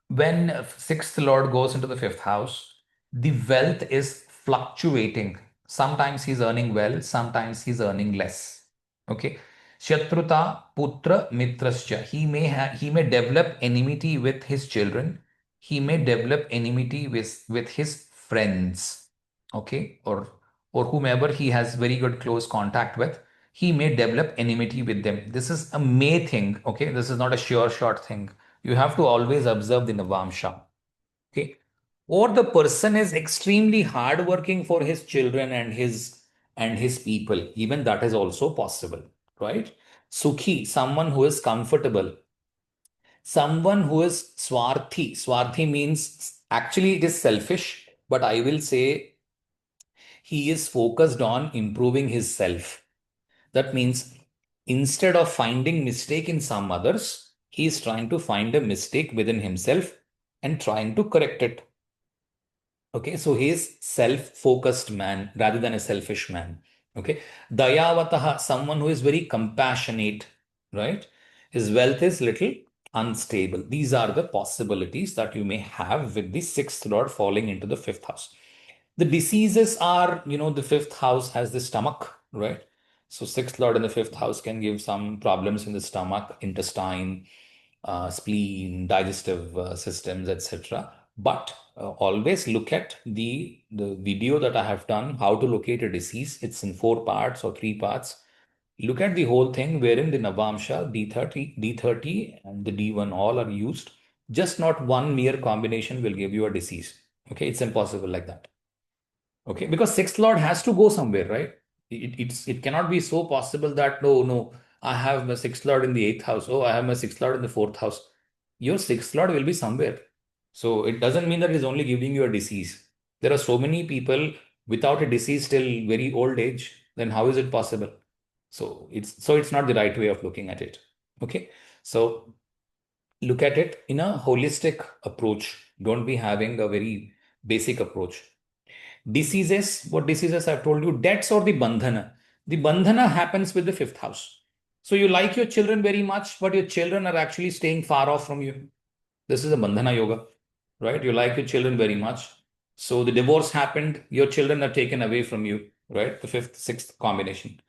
when sixth lord goes into the fifth house, the wealth is fluctuating. Sometimes he's earning well, sometimes he's earning less. Okay. Shatruta putra mitrascha. He may develop enmity with his children. He may develop enmity with his friends. Okay. Or whomever he has very good close contact with. He may develop enmity with them. This is a may thing. Okay. This is not a sure shot thing. You have to always observe the Navamsha. Okay. Or the person is extremely hardworking for his children and his people. Even that is also possible, right? Sukhi, someone who is comfortable. Someone who is swarthi. Swarthi means actually it is selfish, but I will say he is focused on improving his self. That means instead of finding mistake in some others, he is trying to find a mistake within himself and trying to correct it. Okay, so he is self-focused man rather than a selfish man. Okay, Dayavataha, someone who is very compassionate, right? His wealth is little unstable. These are the possibilities that you may have with the sixth lord falling into the fifth house. The diseases are, the fifth house has the stomach, right? So sixth lord in the fifth house can give some problems in the stomach, intestine, spleen, digestive systems, etc. But always look at the video that I have done, how to locate a disease. It's in 4 parts or 3 parts. Look at the whole thing wherein the Navamsha, D30, and the D1 all are used. Just not one mere combination will give you a disease. Okay, it's impossible like that. Okay, because sixth lord has to go somewhere, right? It cannot be so possible that no, I have my sixth lord in the eighth house. Oh, I have my sixth lord in the fourth house. Your sixth lord will be somewhere. So it doesn't mean that it's only giving you a disease. There are so many people without a disease till very old age. Then how is it possible? So it's not the right way of looking at it. Okay. So look at it in a holistic approach. Don't be having a very basic approach. Diseases, what diseases I've told you, debts or the bandhana. The bandhana happens with the fifth house. So you like your children very much, but your children are actually staying far off from you. This is a bandhana yoga, right? You like your children very much. So the divorce happened, your children are taken away from you, right? The fifth, sixth combination.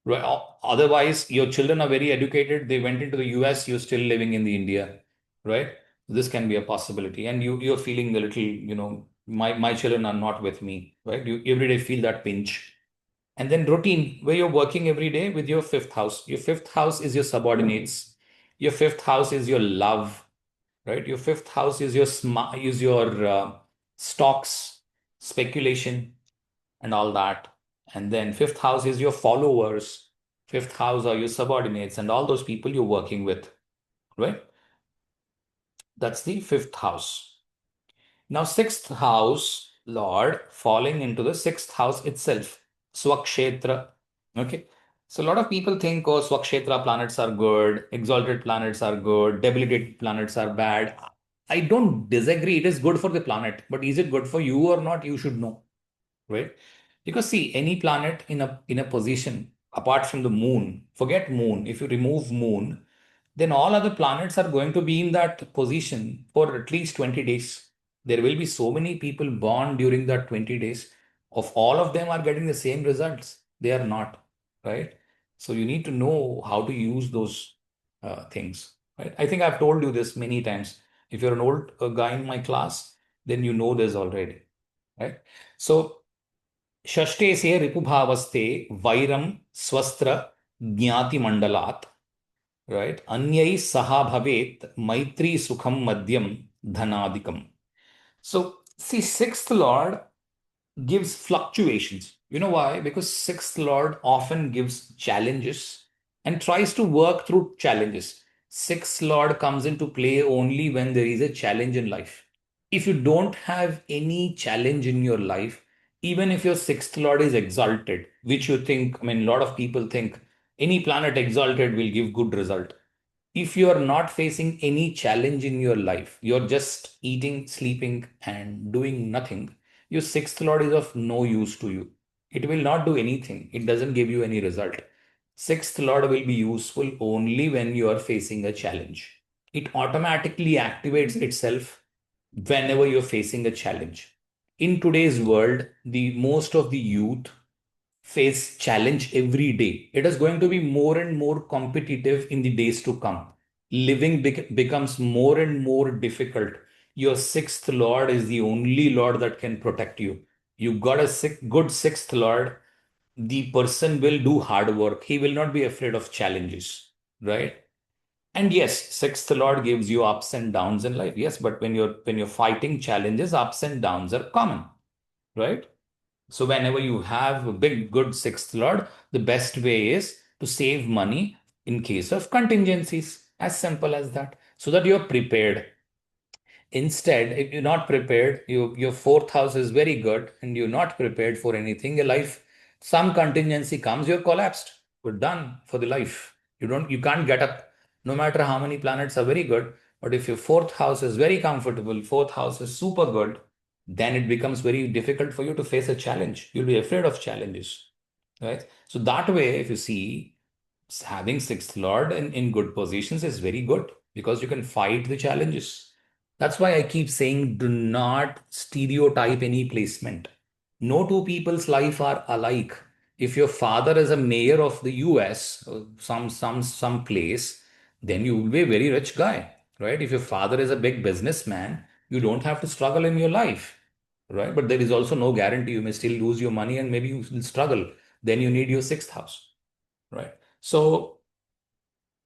Right. Otherwise, your children are very educated. They went into the US, you're still living in the India, right? This can be a possibility. And you're feeling a little, my children are not with me, right? You every day feel that pinch. And then routine, where you're working every day with your fifth house. Your fifth house is your subordinates. Your fifth house is your love, right? Your fifth house is your stocks, speculation, and all that. And then fifth house is your followers. Fifth house are your subordinates and all those people you're working with, right? That's the fifth house. Now, sixth house, Lord, falling into the sixth house itself, Swakshetra. Okay. So a lot of people think, oh, Swakshetra planets are good, exalted planets are good, debilitated planets are bad. I don't disagree. It is good for the planet, but is it good for you or not? You should know, right? Because see, any planet in a position apart from the moon, forget moon. If you remove moon, then all other planets are going to be in that position for at least 20 days. There will be so many people born during that 20 days. Of all of them are getting the same results. They are not, right? So you need to know how to use those things, right? I think I've told you this many times. If you're an old guy in my class, then you know this already, right? So षष्ठे से रिपुभावस्ते वैरम स्वस्त्र ज्ञाति मंडलात् right? Anyai saha bhavet maitri sukham madhyam dhanadikam. So see, sixth lord gives fluctuations. You know why? Because sixth lord often gives challenges and tries to work through challenges. Sixth lord comes into play only when there is a challenge in life. If you don't have any challenge in your life, even if your sixth lord is exalted, which you think, I mean, a lot of people think any planet exalted will give good result. If you are not facing any challenge in your life, you're just eating, sleeping, and doing nothing, your sixth lord is of no use to you. It will not do anything, it doesn't give you any result. Sixth lord will be useful only when you are facing a challenge. It automatically activates itself whenever you're facing a challenge. In today's world, the most of the youth face challenge every day. It is going to be more and more competitive in the days to come. Living becomes more and more difficult. Your sixth lord is the only lord that can protect you. You got a good sixth lord. The person will do hard work. He will not be afraid of challenges, right? And yes, sixth lord gives you ups and downs in life. Yes, but when you're fighting challenges, ups and downs are common, right? So whenever you have a big, good sixth lord, the best way is to save money in case of contingencies. As simple as that. So that you're prepared. Instead, if you're not prepared, your fourth house is very good and you're not prepared for anything. Your life, some contingency comes, you're collapsed. You're done for the life. You can't get up. No matter how many planets are very good, but if your fourth house is very comfortable, fourth house is super good, then it becomes very difficult for you to face a challenge. You'll be afraid of challenges, right? So that way, if you see, having sixth lord in good positions is very good because you can fight the challenges. That's why I keep saying do not stereotype any placement. No two people's life are alike. If your father is a mayor of the US, some place, then you will be a very rich guy, right? If your father is a big businessman, you don't have to struggle in your life, right? But there is also no guarantee. You may still lose your money and maybe you will struggle. Then you need your sixth house, right? So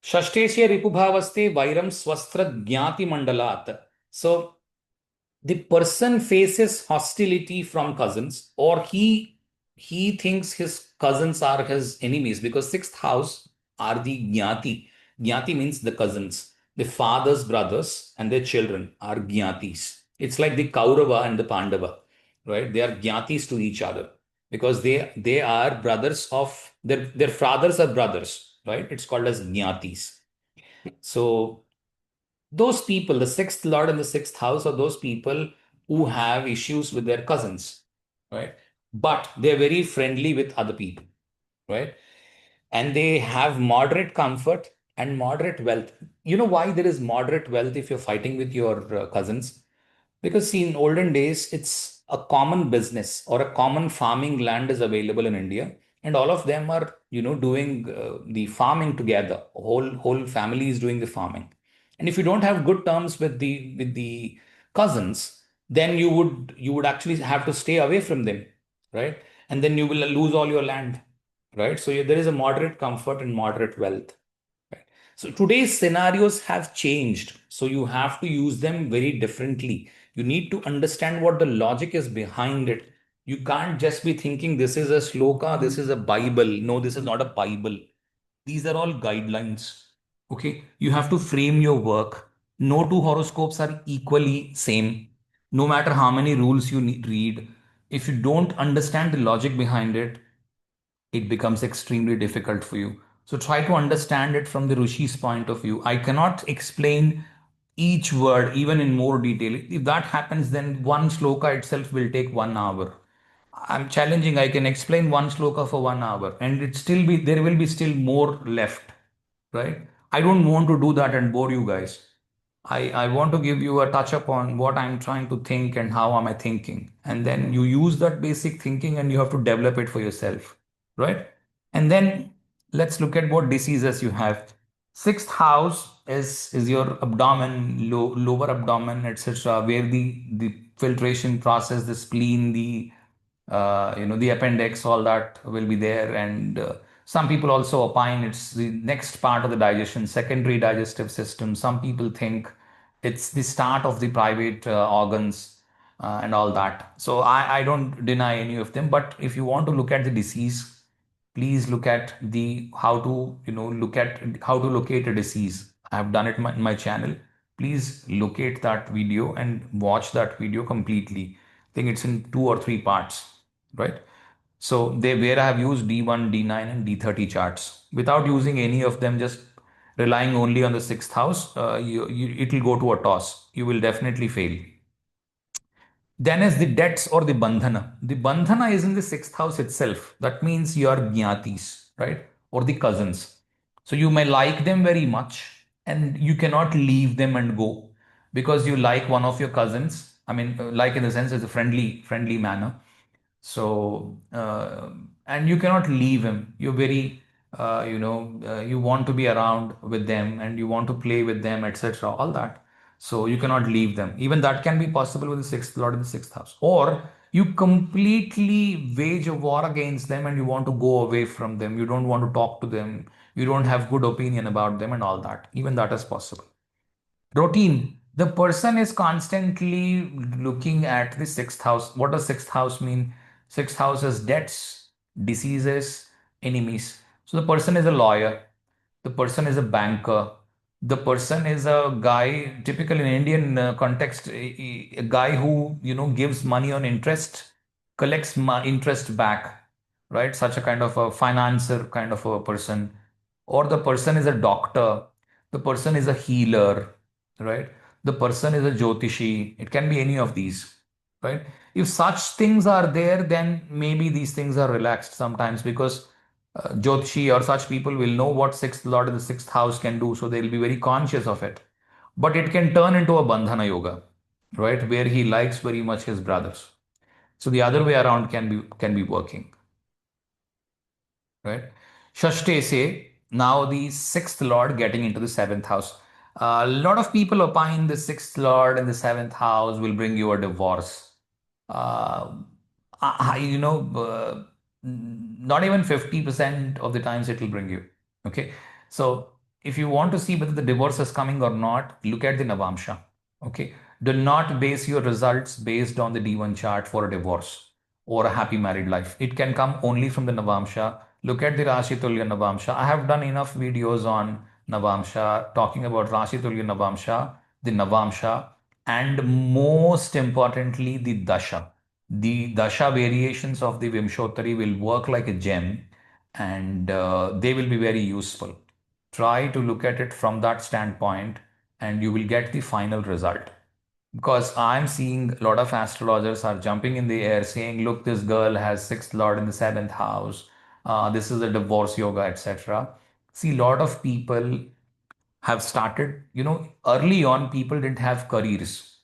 षष्ठेशे रिपुभावस्ते वैरम स्वस्त्र ज्ञाति मंडलात्. So the person faces hostility from cousins, or he thinks his cousins are his enemies because sixth house are the Jnati. Jnati means the cousins. The father's brothers and their children are Jnatis. It's like the Kaurava and the Pandava, right? They are Jnatis to each other because they are brothers of their fathers are brothers, right? It's called as Jnatis. So those people, the sixth lord and the sixth house, are those people who have issues with their cousins, right? But they're very friendly with other people, right? And they have moderate comfort and moderate wealth. You know why there is moderate wealth if you're fighting with your cousins? Because see, in olden days, it's a common business or a common farming land is available in India, and all of them are, doing the farming together. Whole family is doing the farming. And if you don't have good terms with the cousins, then you would actually have to stay away from them, right? And then you will lose all your land, right? So there is a moderate comfort and moderate wealth. Right. So today's scenarios have changed. So you have to use them very differently. You need to understand what the logic is behind it. You can't just be thinking this is a sloka, this is a Bible. No, this is not a Bible. These are all guidelines. Okay. You have to frame your work. No two horoscopes are equally same. No matter how many rules you read, if you don't understand the logic behind it, it becomes extremely difficult for you. So try to understand it from the Rishi's point of view. I cannot explain each word even in more detail. If that happens, then one sloka itself will take 1 hour. I'm challenging. I can explain one sloka for 1 hour, and it still be there will be still more left, right? I don't want to do that and bore you guys. I want to give you a touch upon what I'm trying to think and how am I thinking. And then you use that basic thinking and you have to develop it for yourself, right? And then let's look at what diseases you have. Sixth house is your abdomen, lower abdomen, etc., where the filtration process, the spleen, the the appendix, all that will be there, and Some people also opine it's the next part of the digestion, secondary digestive system. Some people think it's the start of the private organs and all that. So I don't deny any of them. But if you want to look at the disease, please look at the how to look at how to locate a disease. I have done it in my channel. Please locate that video and watch that video completely. I think it's in 2 or 3 parts, right? So they where I have used D1, D9, and D30 charts without using any of them, just relying only on the sixth house. It will go to a toss. You will definitely fail. Then is the debts or the bandhana. The bandhana is in the sixth house itself. That means your jnatis, right? Or the cousins. So you may like them very much and you cannot leave them and go because you like one of your cousins. I mean, like in the sense it's a friendly manner. So, and you cannot leave him. You're very, you want to be around with them and you want to play with them, etc. All that. So you cannot leave them. Even that can be possible with the sixth lord in the sixth house. Or you completely wage a war against them and you want to go away from them. You don't want to talk to them. You don't have good opinion about them and all that. Even that is possible. Routine. The person is constantly looking at the sixth house. What does sixth house mean? Sixth house is debts, diseases, enemies. So the person is a lawyer. The person is a banker. The person is a guy, typical in Indian context, a guy who gives money on interest, collects interest back, right? Such a kind of a financer kind of a person. Or the person is a doctor. The person is a healer, right? The person is a jyotishi. It can be any of these, right? If such things are there, then maybe these things are relaxed sometimes because jyotishi or such people will know what sixth lord in the sixth house can do, so they'll be very conscious of it. But it can turn into a bandhana yoga, right? Where he likes very much his brothers. So the other way around can be working, right? Shashte say now the sixth lord getting into the seventh house. A lot of people opine the sixth lord in the seventh house will bring you a divorce. Uh, not even 50% of the times it will bring you. Okay. So if you want to see whether the divorce is coming or not, look at the Navamsha. Okay. Do not base your results based on the D1 chart for a divorce or a happy married life. It can come only from the Navamsha. Look at the Rashi Tulya Navamsha. I have done enough videos on Navamsha, talking about Rashi Tulya Navamsha, the Navamsha, and most importantly, the Dasha. The Dasha variations of the Vimshottari will work like a gem and they will be very useful. Try to look at it from that standpoint and you will get the final result. Because I'm seeing a lot of astrologers are jumping in the air saying, look, this girl has sixth lord in the seventh house. This is a divorce yoga, etc. See, a lot of people have started, early on, people didn't have careers.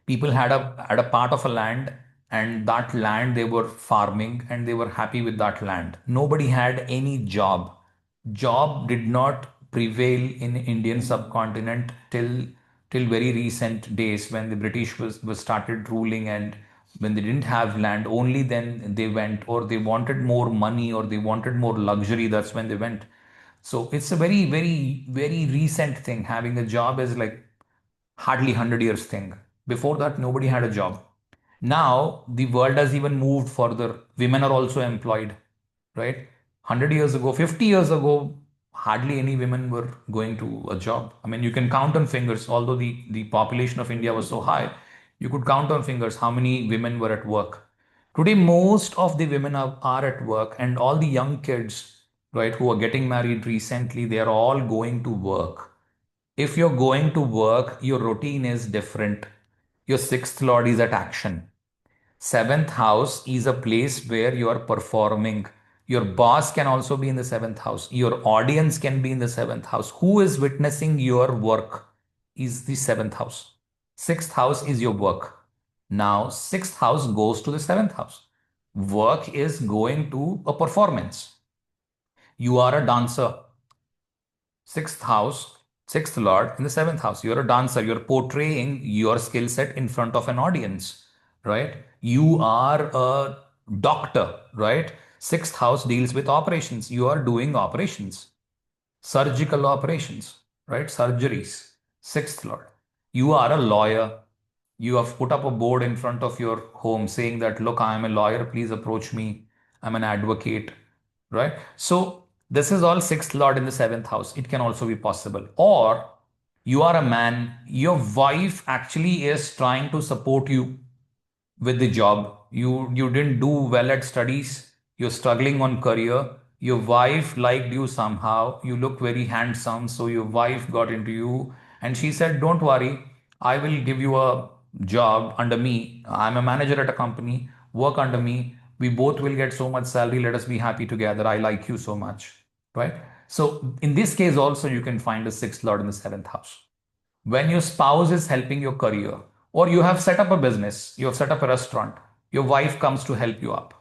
People had a part of a land, and that land they were farming and they were happy with that land. Nobody had any job did not prevail in Indian subcontinent till very recent days when the British was started ruling, and when they didn't have land, only then they went, or they wanted more money or they wanted more luxury, that's when they went. So it's a very very recent thing. Having a job is like hardly 100 years thing. Before that, nobody had a job. Now, the world has even moved further. Women are also employed, right? 100 years ago, 50 years ago, hardly any women were going to a job. I mean, you can count on fingers, although the population of India was so high, you could count on fingers how many women were at work. Today, most of the women are at work, and all the young kids, right, who are getting married recently, they are all going to work. If you're going to work, your routine is different. Your sixth lord is at action. Seventh house is a place where you are performing. Your boss can also be in the seventh house. Your audience can be in the seventh house. Who is witnessing your work is the seventh house. Sixth house is your work. Now, sixth house goes to the seventh house. Work is going to a performance. You are a dancer. Sixth house, sixth lord in the seventh house. You're a dancer. You're portraying your skill set in front of an audience, right? You are a doctor, right? Sixth house deals with operations. You are doing operations, surgical operations, right? Surgeries. Sixth Lord. You are a lawyer. You have put up a board in front of your home saying that, look, I am a lawyer, please approach me. I'm an advocate, right? So this is all sixth Lord in the seventh house. It can also be possible. Or you are a man, your wife actually is trying to support you with the job. You didn't do well at studies. You're struggling on career. Your wife liked you somehow. You look very handsome, so your wife got into you, and she said, "Don't worry, I will give you a job under me. I'm a manager at a company. Work under me. We both will get so much salary. Let us be happy together. I like you so much." Right? So in this case also you can find a sixth lord in the seventh house. When your spouse is helping your career, or you have set up a business, you have set up a restaurant, your wife comes to help you up,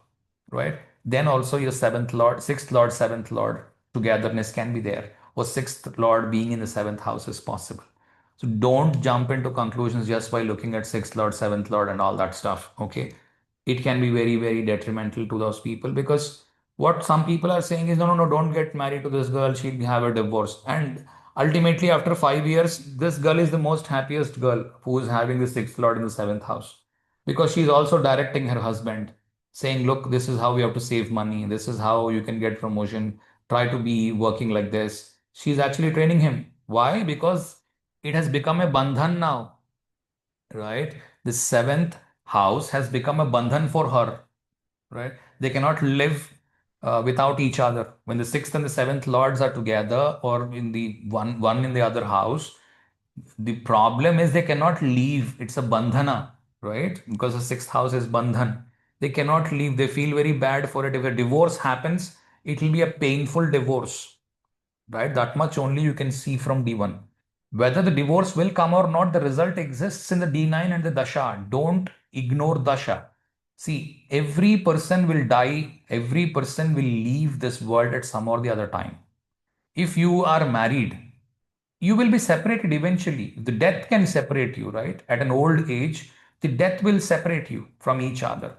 right? Then also your seventh lord, sixth lord, seventh lord togetherness can be there, or sixth lord being in the seventh house is possible. So don't jump into conclusions just by looking at sixth lord, seventh lord, and all that stuff. Okay, it can be very, very detrimental to those people, because what some people are saying is, no, no, no, don't get married to this girl, she'll have a divorce. And ultimately, after 5 years, this girl is the most happiest girl who is having the sixth lord in the seventh house, because she's also directing her husband, saying, look, this is how we have to save money, this is how you can get promotion, try to be working like this. She's actually training him. Why? Because it has become a bandhan now, right? The seventh house has become a bandhan for her, right? They cannot live without each other. When the sixth and the seventh lords are together, or in the one in the other house, the problem is they cannot leave. It's a bandhana, right? Because the sixth house is bandhan. They cannot leave. They feel very bad for it. If a divorce happens, it will be a painful divorce, right? That much only you can see from D1. Whether the divorce will come or not, the result exists in the D9 and the Dasha. Don't ignore Dasha. See, every person will die, every person will leave this world at some or the other time. If you are married, you will be separated eventually. The death can separate you, right? At an old age, the death will separate you from each other.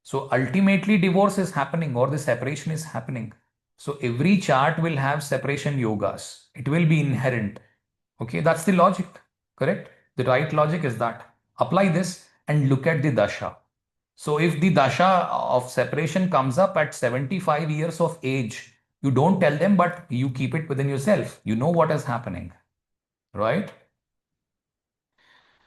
So ultimately, divorce is happening, or the separation is happening. So every chart will have separation yogas. It will be inherent. Okay, that's the logic, correct? The right logic is that. Apply this and look at the dasha. So if the dasha of separation comes up at 75 years of age, you don't tell them, but you keep it within yourself. You know what is happening, right?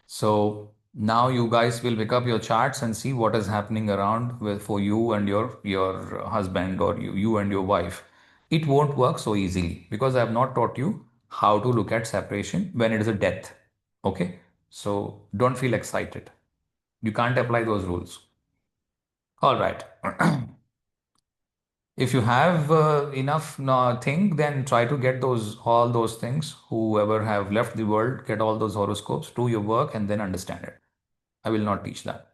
So now you guys will pick up your charts and see what is happening around with for you and your husband, or you and your wife. It won't work so easily because I have not taught you how to look at separation when it is a death. Okay, so don't feel excited. You can't apply those rules. All right. If you have enough thing, then try to get those all those things. Whoever have left the world, get all those horoscopes, do your work, and then understand it. I will not teach that.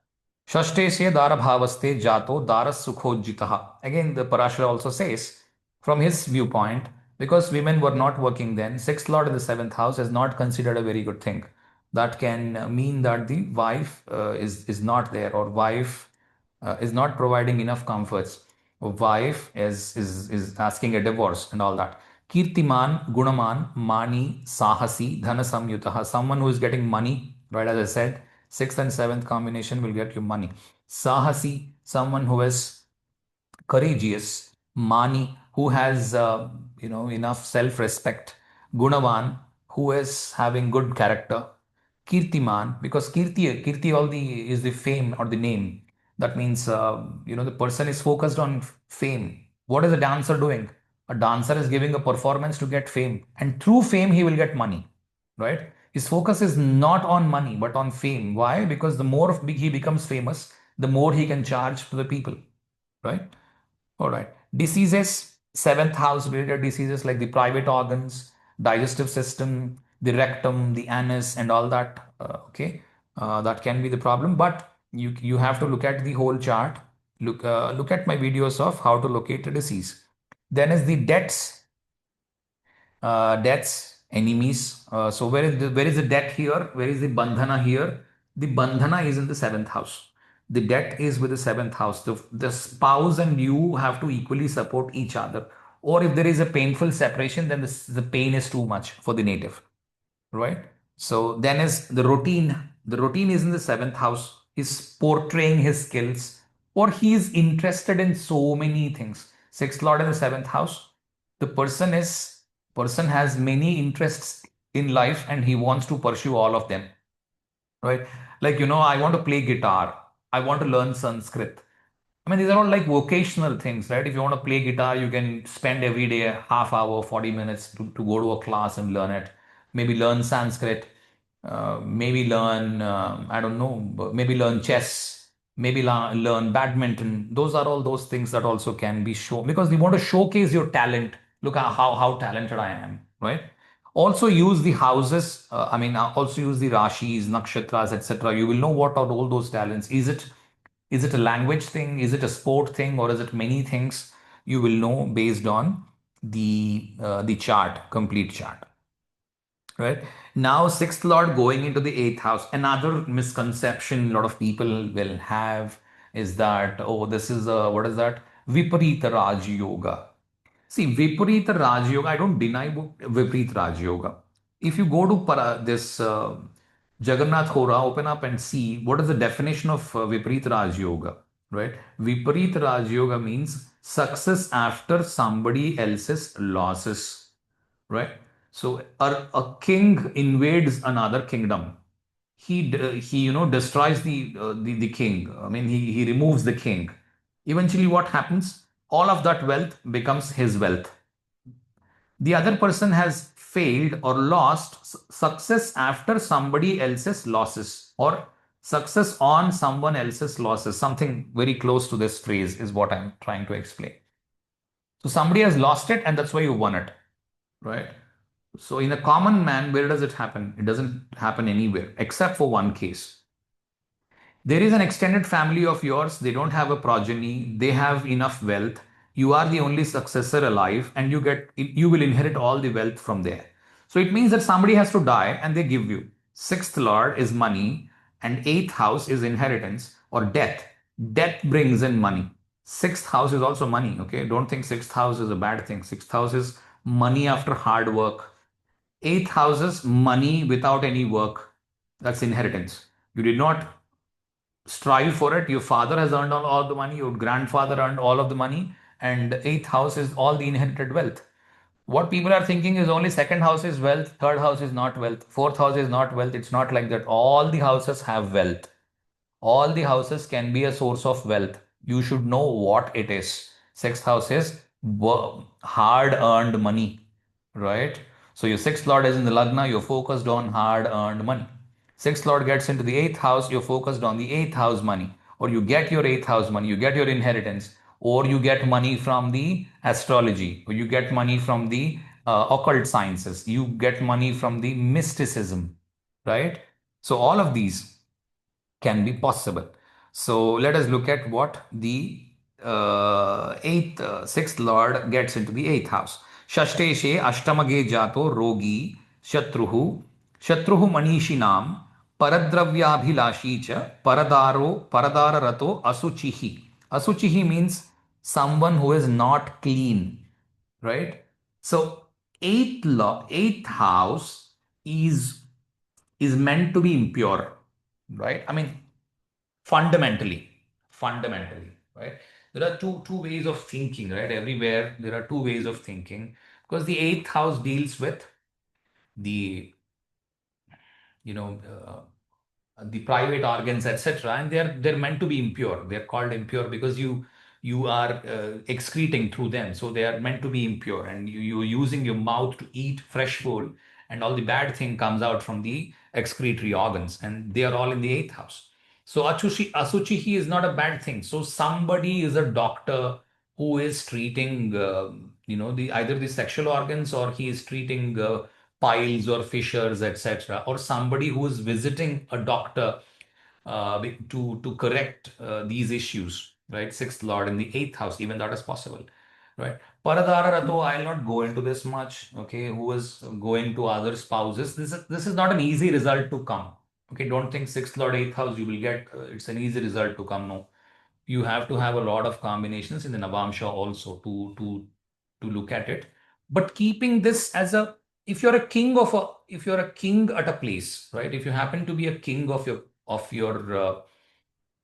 Shashtesya darabhavaste jato daras sukhojitaha. Again, the Parashara also says, from his viewpoint, because women were not working then, sixth lord in the seventh house is not considered a very good thing. That can mean that the wife is not there, or wife is not providing enough comforts. Wife is asking a divorce and all that. Kirtiman, Gunaman, Mani, Sahasi, Dhana Samyutaha. Someone who is getting money, right? As I said, sixth and seventh combination will get you money. Sahasi, someone who is courageous. Mani, who has enough self-respect. Gunavan, who is having good character. Kirtiman, because Kirti all the is the fame or the name. That means the person is focused on fame. What is a dancer doing? A dancer is giving a performance to get fame, and through fame he will get money, right? His focus is not on money but on fame. Why? Because the more he becomes famous, the more he can charge to the people, right? All right. Diseases, seventh house related diseases like the private organs, digestive system, the rectum, the anus, and all that. Okay, that can be the problem. But you have to look at the whole chart. Look at my videos of how to locate a disease. Then is the debts, enemies. So where is the debt here? Where is the bandhana here? The bandhana is in the seventh house. The debt is with the seventh house. The spouse and you have to equally support each other. Or if there is a painful separation, then the pain is too much for the native, right? So then is the routine. The routine is in the seventh house. He's portraying his skills, or he is interested in so many things. Sixth lord in the seventh house. The person has many interests in life and he wants to pursue all of them, right? Like, I want to play guitar. I want to learn Sanskrit. I mean, these are all like vocational things, right? If you want to play guitar, you can spend every day a half hour, 40 minutes to go to a class and learn it. Maybe learn Sanskrit, maybe learn, I don't know, maybe learn chess, maybe learn badminton. Those are all those things that also can be shown because we want to showcase your talent. Look at how talented I am, right? Also use the houses, also use the rashis, nakshatras, etc. You will know what are all those talents. Is it a language thing? Is it a sport thing? Or is it many things? You will know based on the chart, complete chart. Right now, sixth lord going into the eighth house. Another misconception a lot of people will have is that, oh, this is a, what is that? Viparita Raj Yoga. See, Viparita Raj Yoga, I don't deny Viparita Raj Yoga. If you go to this Jagannath Hora, open up and see what is the definition of Viparita Raj Yoga, right? Viparita Raj Yoga means success after somebody else's losses, right? So a king invades another kingdom. He destroys the king. I mean, he removes the king. Eventually, what happens? All of that wealth becomes his wealth. The other person has failed or lost success after somebody else's losses, or success on someone else's losses. Something very close to this phrase is what I'm trying to explain. So somebody has lost it and that's why you won it, right? So in a common man, where does it happen? It doesn't happen anywhere except for one case. There is an extended family of yours, they don't have a progeny, they have enough wealth. You are the only successor alive, and you will inherit all the wealth from there. So it means that somebody has to die and they give you. Sixth lord is money, and eighth house is inheritance or death. Death brings in money. Sixth house is also money. Okay, don't think sixth house is a bad thing. Sixth house is money after hard work. Eighth house is money without any work. That's inheritance. You did not strive for it. Your father has earned all the money, your grandfather earned all of the money, and eighth house is all the inherited wealth. What people are thinking is only second house is wealth, third house is not wealth, fourth house is not wealth. It's not like that. All the houses have wealth. All the houses can be a source of wealth. You should know what it is. Sixth house is hard earned money, right? So your sixth lord is in the Lagna, you're focused on hard earned money. Sixth lord gets into the eighth house, you're focused on the eighth house money, or you get your eighth house money, you get your inheritance, or you get money from the astrology, or you get money from the occult sciences, you get money from the mysticism, right? So all of these can be possible. So let us look at what the sixth lord gets into the eighth house. Shashteshe ashtamage jato rogi shatruhu manishinam paradravyabhilashi cha paradara rato asuchihi. Asuchihi means someone who is not clean, right? So eighth house is is meant to be impure, right? I mean, fundamentally, right? There are two ways of thinking, right? Everywhere there are two ways of thinking because the eighth house deals with the you know the private organs, etc., and they're meant to be impure. They're called impure because you are excreting through them, so they are meant to be impure, and you're using your mouth to eat fresh food, and all the bad thing comes out from the excretory organs, and they are all in the eighth house. So asuchihi is not a bad thing. So somebody is a doctor who is treating the either the sexual organs, or he is treating piles or fissures, etc., or somebody who is visiting a doctor to correct these issues, right? Sixth lord in the eighth house, even that is possible, right? Paradara Rato, I'll not go into this much, okay? Who is going to other spouses? This is not an easy result to come. Okay, don't think sixth lord, eighth house, you will get it's an easy result to come. No, you have to have a lot of combinations in the Navamsha also to look at it. But keeping this as a, if you're a king of a, if you're a king at a place, right? If you happen to be a king of your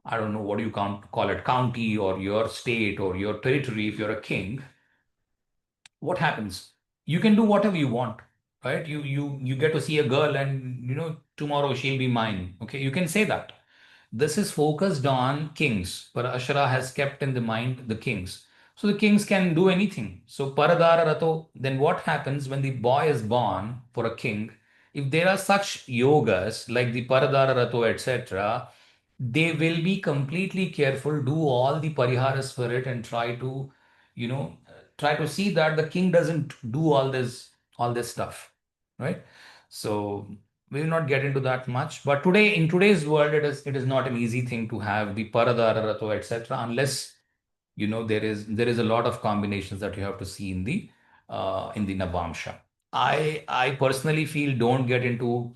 I don't know what you call it, county or your state or your territory, if you're a king, what happens? You can do whatever you want, right? You get to see a girl and tomorrow she'll be mine. Okay, you can say that. This is focused on kings. Parashara has kept in the mind the kings. So the kings can do anything. So Paradara Rato, then what happens when the boy is born for a king? If there are such yogas like the Paradara Rato, etc., they will be completely careful, do all the pariharas for it, and you know, try to see that the king doesn't do all this stuff, right? So we will not get into that much. But today, in today's world, it is not an easy thing to have the paradara rato, etc. Unless there is a lot of combinations that you have to see in the Navamsha. I personally feel don't get into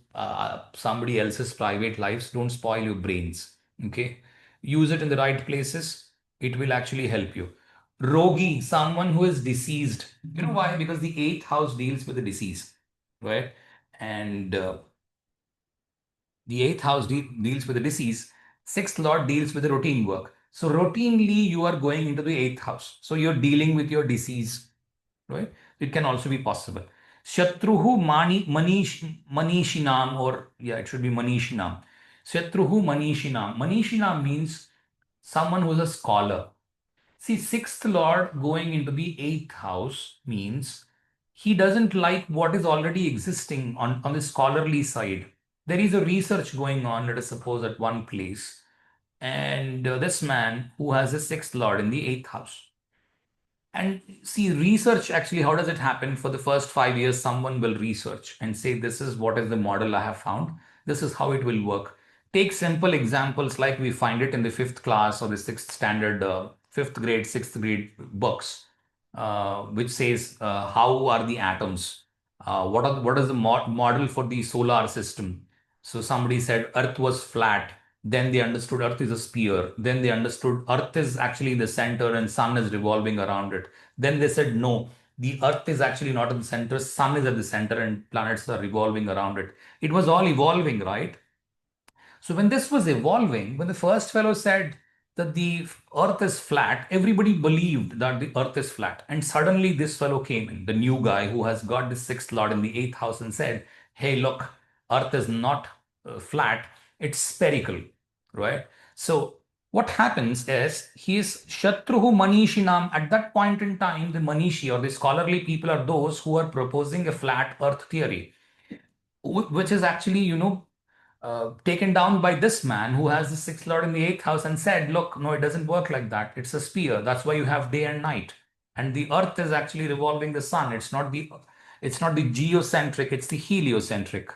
somebody else's private lives. Don't spoil your brains. Okay, use it in the right places. It will actually help you. Rogi, someone who is deceased. You know why? Because the eighth house deals with the disease, right? And the eighth house deals with the disease. Sixth lord deals with the routine work. So routinely you are going into the eighth house. So you're dealing with your disease, right? It can also be possible. Shatruhu manishinam, or yeah, it should be manishinam. Shatruhu manishinam. Manishinam means someone who's a scholar. See, sixth lord going into the eighth house means he doesn't like what is already existing on the scholarly side. There is a research going on, let us suppose, at one place, and this man who has a sixth lord in the eighth house. And see, research actually, how does it happen? For the first 5 years, someone will research and say, this is what is the model I have found. This is how it will work. Take simple examples like we find it in the fifth class or the sixth standard, fifth grade, sixth grade books, which says how are the atoms? What is the model for the solar system? So somebody said Earth was flat. Then they understood Earth is a sphere. Then they understood Earth is actually the center and Sun is revolving around it. Then they said no, the Earth is actually not in the center. Sun is at the center and planets are revolving around it. It was all evolving, right? So when this was evolving, when the first fellow said that the earth is flat, everybody believed that the earth is flat. And suddenly this fellow came in, the new guy who has got the sixth lord in the eighth house, and said, hey, look, earth is not flat, it's spherical, right? So what happens is he is Shatruhu Manishinam. At that point in time, the Manishi or the scholarly people are those who are proposing a flat earth theory, which is actually, taken down by this man who has the sixth lord in the eighth house and said, look, no, it doesn't work like that. It's a sphere. That's why you have day and night. And the earth is actually revolving the sun. It's not the geocentric, it's the heliocentric,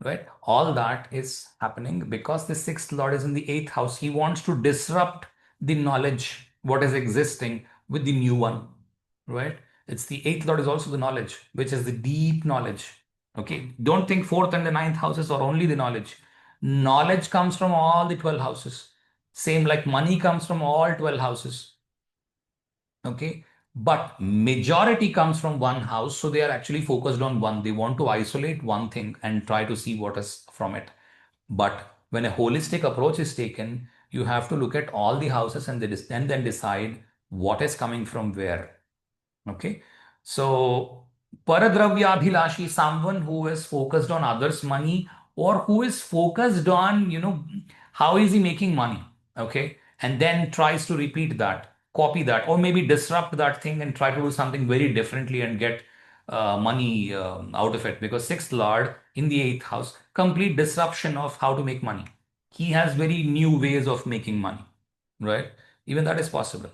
right? All that is happening because the sixth lord is in the eighth house. He wants to disrupt the knowledge, what is existing, with the new one, right? It's the eighth lord is also the knowledge, which is the deep knowledge. Okay, don't think fourth and the ninth houses are only the knowledge. Knowledge comes from all the 12 houses. Same like money comes from all 12 houses. Okay, but majority comes from one house, so they are actually focused on one. They want to isolate one thing and try to see what is from it. But when a holistic approach is taken, you have to look at all the houses and then decide what is coming from where. Okay. So Paradravyabhilashi, someone who is focused on others' money, or who is focused on, how is he making money? Okay. And then tries to repeat that, copy that, or maybe disrupt that thing and try to do something very differently and get money out of it. Because sixth lord in the eighth house, complete disruption of how to make money. He has very new ways of making money, right? Even that is possible.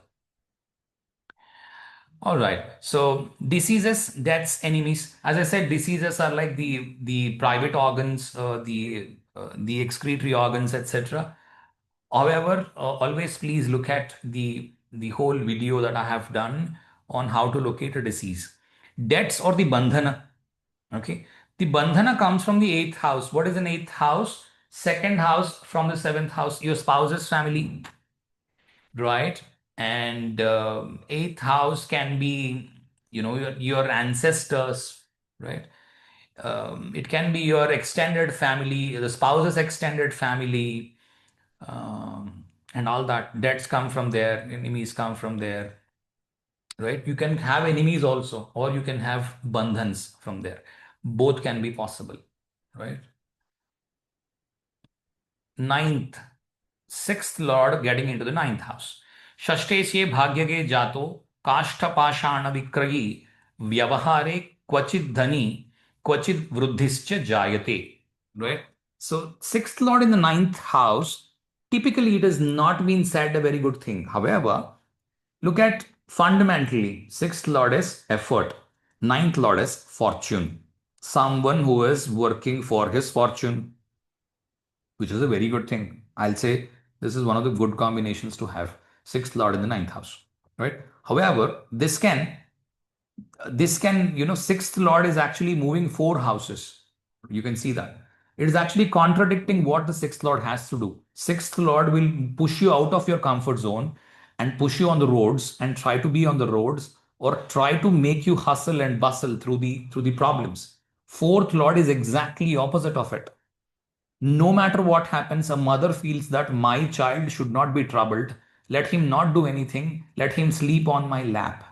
All right. So diseases, deaths, enemies. As I said, diseases are like the private organs, the excretory organs, etc. However, always please look at the whole video that I have done on how to locate a disease. Deaths or the bandhana. Okay. The bandhana comes from the eighth house. What is an eighth house? Second house from the seventh house, your spouse's family, right? And eighth house can be, your ancestors, right? It can be your extended family, the spouse's extended family, and all that. Debts come from there, enemies come from there, right? You can have enemies also, or you can have bandhans from there. Both can be possible, right? Ninth, sixth lord getting into the ninth house. Shashtesye bhagyage jato kashta pashana vikrayi vyavahare kvachid dhani kvachid vruddhischa jayate. Right? So sixth lord in the ninth house, typically it has not been said a very good thing. However, look at fundamentally, sixth lord is effort, ninth lord is fortune. Someone who is working for his fortune, which is a very good thing. I'll say this is one of the good combinations to have. Sixth lord in the ninth house, right? However, sixth lord is actually moving four houses. You can see that. It is actually contradicting what the sixth lord has to do. Sixth lord will push you out of your comfort zone and push you on the roads and try to be on the roads or try to make you hustle and bustle through the problems. Fourth lord is exactly opposite of it. No matter what happens, a mother feels that my child should not be troubled. Let him not do anything. Let him sleep on my lap.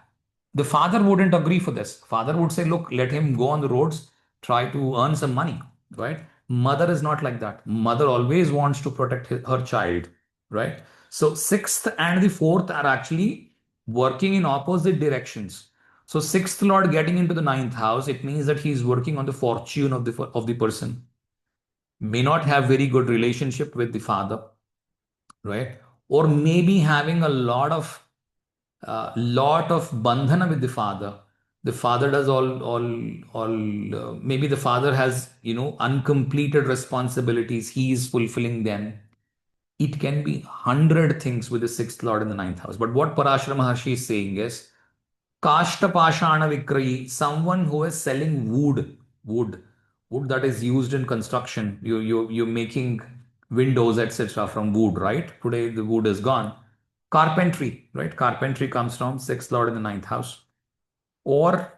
The father wouldn't agree for this. Father would say, look, let him go on the roads, try to earn some money, right? Mother is not like that. Mother always wants to protect her child, right? So sixth and the fourth are actually working in opposite directions. So sixth lord getting into the ninth house, it means that he is working on the fortune of the person. May not have very good relationship with the father, right? Or maybe having a lot of bandhana with the father. The father does all. Maybe the father has uncompleted responsibilities. He is fulfilling them. It can be 100 things with the sixth lord in the ninth house. But what Parashara Maharshi is saying is Kashtapashana Vikrayi, someone who is selling wood, wood that is used in construction. You're making windows, etc. from wood, right? Today the wood is gone. Carpentry, right? Carpentry comes from sixth lord in the ninth house. Or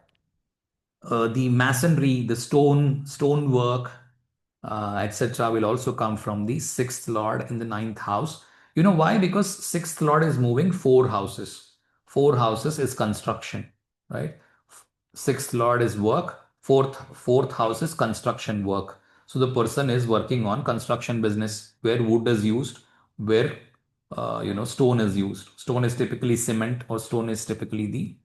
the masonry, the stonework, etc., will also come from the sixth lord in the ninth house. You know why? Because sixth lord is moving four houses. Four houses is construction, right? Sixth lord is work. Fourth house is construction work. So the person is working on construction business where wood is used, where stone is used. Stone is typically cement, or stone is typically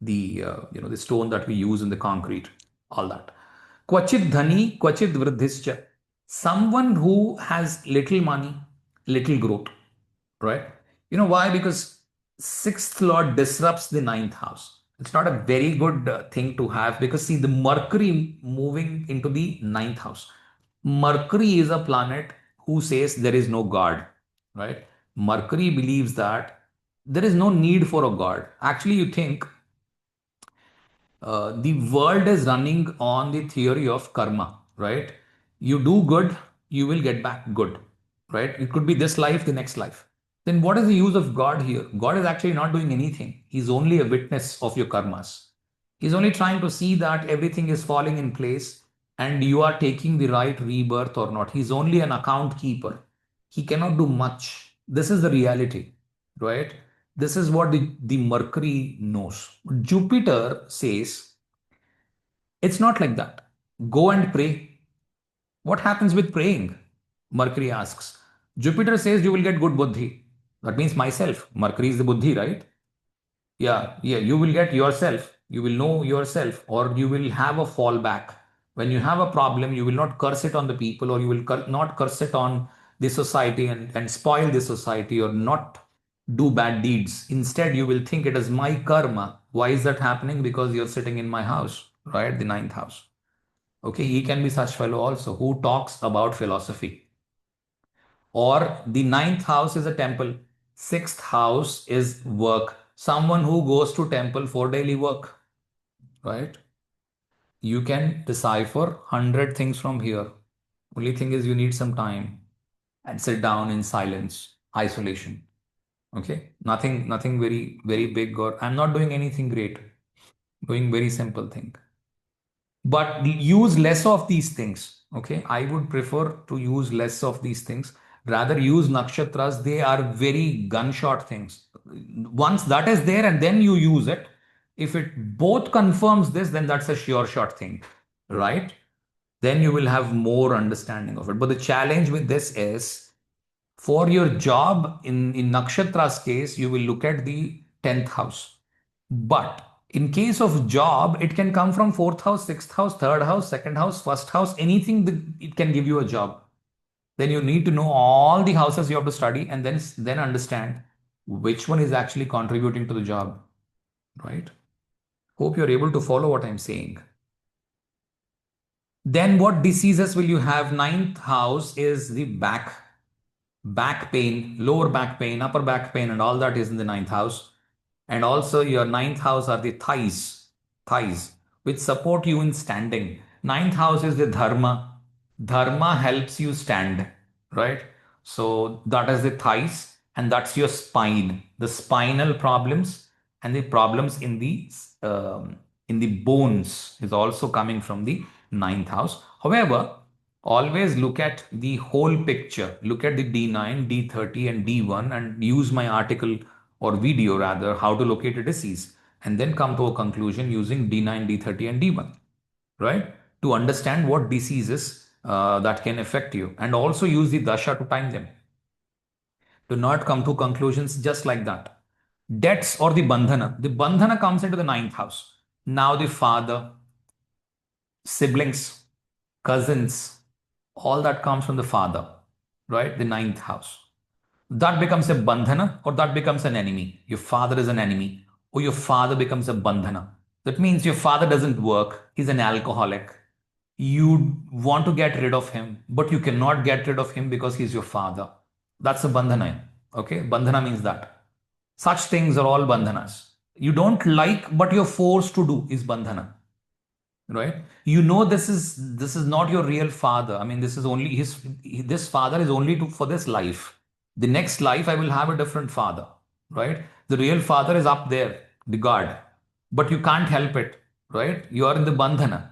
the stone that we use in the concrete, all that. Kvachit dhani, kvachit vruddhischa. Someone who has little money, little growth, right? You know why? Because sixth lord disrupts the ninth house. It's not a very good thing to have, because see, the Mercury moving into the ninth house. Mercury is a planet who says there is no God, right? Mercury believes that there is no need for a God. Actually, you think the world is running on the theory of karma, right? You do good, you will get back good, right? It could be this life, the next life. Then what is the use of God here? God is actually not doing anything. He's only a witness of your karmas. He's only trying to see that everything is falling in place and you are taking the right rebirth or not. He's only an account keeper. He cannot do much. This is the reality, right? This is what the Mercury knows. Jupiter says it's not like that. Go and pray. What happens with praying? Mercury asks. Jupiter says you will get good buddhi. That means myself. Mercury is the buddhi, right? Yeah, you will get yourself. You will know yourself, or you will have a fallback. When you have a problem, you will not curse it on the people, or you will not curse it on the society and spoil the society, or not do bad deeds. Instead, you will think it is my karma. Why is that happening? Because you're sitting in my house, right? The ninth house. Okay, he can be such fellow also who talks about philosophy. Or the ninth house is a temple, sixth house is work. Someone who goes to temple for daily work, right? You can decipher 100 things from here. Only thing is you need some time and sit down in silence, isolation. Okay. Nothing very big, or I'm not doing anything great. Doing very simple thing. But use less of these things. Okay, I would prefer to use less of these things, rather use nakshatras. They are very gunshot things. Once that is there and then you use it, if it both confirms this, then that's a sure shot thing, right? Then you will have more understanding of it. But the challenge with this is, for your job in Nakshatra's case, you will look at the 10th house. But in case of job, it can come from fourth house, sixth house, third house, second house, first house, anything that it can give you a job. Then you need to know all the houses you have to study, and then understand which one is actually contributing to the job, right? Hope you're able to follow what I'm saying. Then what diseases will you have? Ninth house is the back pain, lower back pain, upper back pain, and all that is in the ninth house. And also your ninth house are the thighs, which support you in standing. Ninth house is the dharma. Dharma helps you stand, right? So that is the thighs, and that's your spine. The spinal problems and the problems in the bones is also coming from the ninth house. However, always look at the whole picture. Look at the D9, D30, and D1, and use my article or video rather, how to locate a disease, and then come to a conclusion using D9, D30, and D1, right? To understand what diseases that can affect you, and also use the dasha to time them. Do not come to conclusions just like that. Debts or the bandhana. The bandhana comes into the ninth house. Now the father, siblings, cousins, all that comes from the father, right? The ninth house. That becomes a bandhana, or that becomes an enemy. Your father is an enemy, or your father becomes a bandhana. That means your father doesn't work, he's an alcoholic. You want to get rid of him, but you cannot get rid of him because he's your father. That's a bandhana. Okay, bandhana means that. Such things are all bandhanas. You don't like, but you're forced to do is bandhana, right? You know this is not your real father. I mean, this is only this father is only for this life. The next life I will have a different father, right? The real father is up there, the god, but you can't help it, right? You are in the bandhana,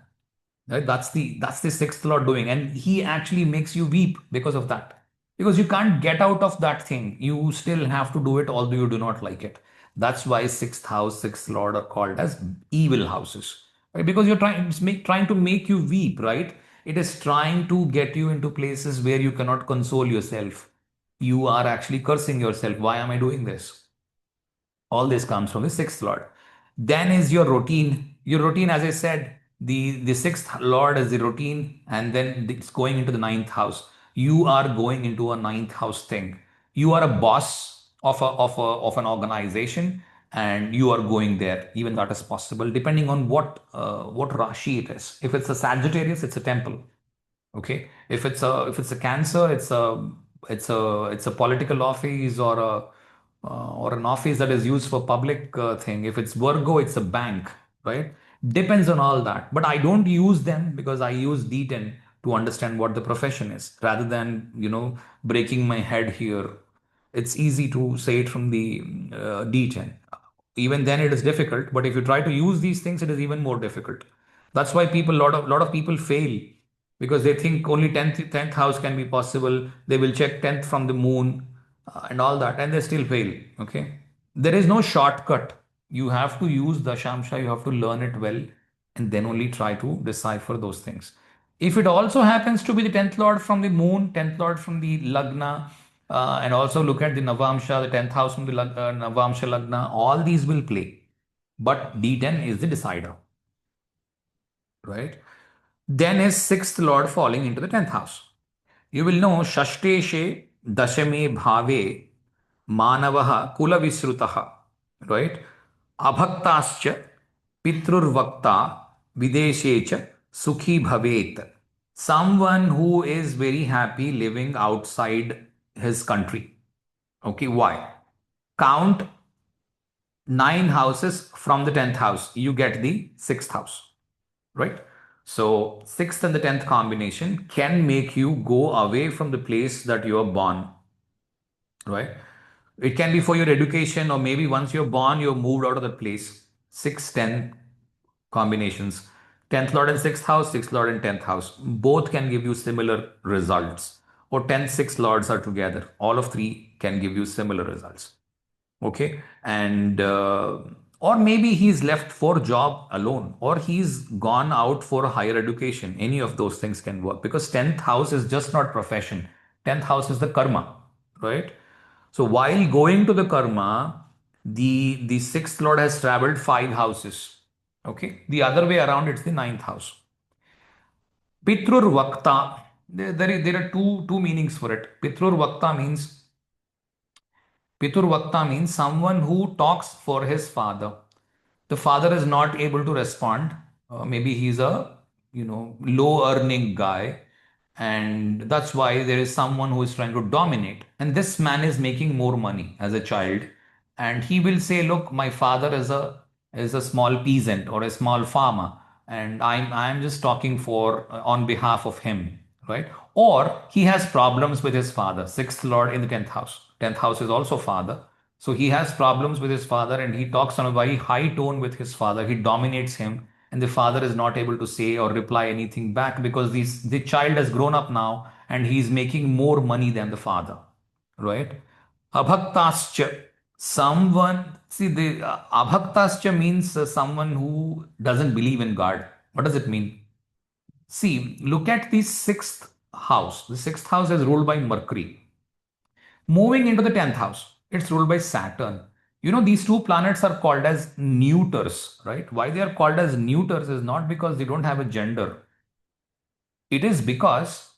right? That's the sixth lord doing, and he actually makes you weep because of that, because you can't get out of that thing. You still have to do it, although you do not like it. That's why sixth house, sixth lord are called as evil houses, right? Because you're trying to make you weep, right? It is trying to get you into places where you cannot console yourself. You are actually cursing yourself. Why am I doing this? All this comes from the sixth lord. Then is your routine. Your routine, as I said, the sixth lord is the routine, and then it's going into the ninth house. You are going into a ninth house thing. You are a boss of an organization, and you are going there. Even that is possible, depending on what rashi it is. If it's a Sagittarius, it's a temple. Okay, if it's a Cancer, it's a political office, or an office that is used for public thing. If it's Virgo, it's a bank, right? Depends on all that. But I don't use them because I use D10 to understand what the profession is, rather than breaking my head here. It's easy to say it from the D10. Even then it is difficult, but if you try to use these things, it is even more difficult. That's why lot of people fail, because they think only 10th house can be possible. They will check 10th from the moon, and all that, and they still fail. Okay, there is no shortcut. You have to use dashamsha, you have to learn it well, and then only try to decipher those things. If it also happens to be the 10th lord from the moon, 10th lord from the lagna, and also look at the navamsha, the 10th house from the navamsha lagna, all these will play, but D10 is the decider, right? Then is sixth lord falling into the 10th house. You will know Shashteshe Dashame Bhave Manavaha Kula Visrutaha, right? Abhaktascha Pitrurvakta Videshecha Sukhi Bhavet. Someone who is very happy living outside his country. Okay, why? Count 9 houses from the 10th house. You get the 6th house, right? So 6th and the 10th combination can make you go away from the place that you are born, right? It can be for your education, or maybe once you're born, you're moved out of the place. 6, 10 combinations. 10th Lord and 6th house, 6th Lord and 10th house. Both can give you similar results. Or 10th, 6th Lords are together. All of three can give you similar results. Okay. And or maybe he's left for job alone, or he's gone out for higher education. Any of those things can work, because 10th house is just not profession. 10th house is the karma, right? So while going to the karma, the sixth lord has traveled 5 houses. Okay. The other way around, it's the ninth house. Pitrur Vakta. There are two meanings for it. Pitur Vakta means someone who talks for his father. The father is not able to respond. Maybe he's a low earning guy, and that's why there is someone who is trying to dominate. And this man is making more money as a child, and he will say, "Look, my father is a small peasant or a small farmer, and I'm just talking for on behalf of him." Right? Or he has problems with his father. Sixth lord in the 10th house. 10th house is also father. So he has problems with his father, and he talks on a very high tone with his father. He dominates him, and the father is not able to say or reply anything back, because the child has grown up now and he's making more money than the father. Right? Abhaktascha. Someone, see, the abhaktascha means someone who doesn't believe in God. What does it mean? See, look at the sixth house. The sixth house is ruled by Mercury. Moving into the 10th house, it's ruled by Saturn. These two planets are called as neuters, right? Why they are called as neuters is not because they don't have a gender. It is because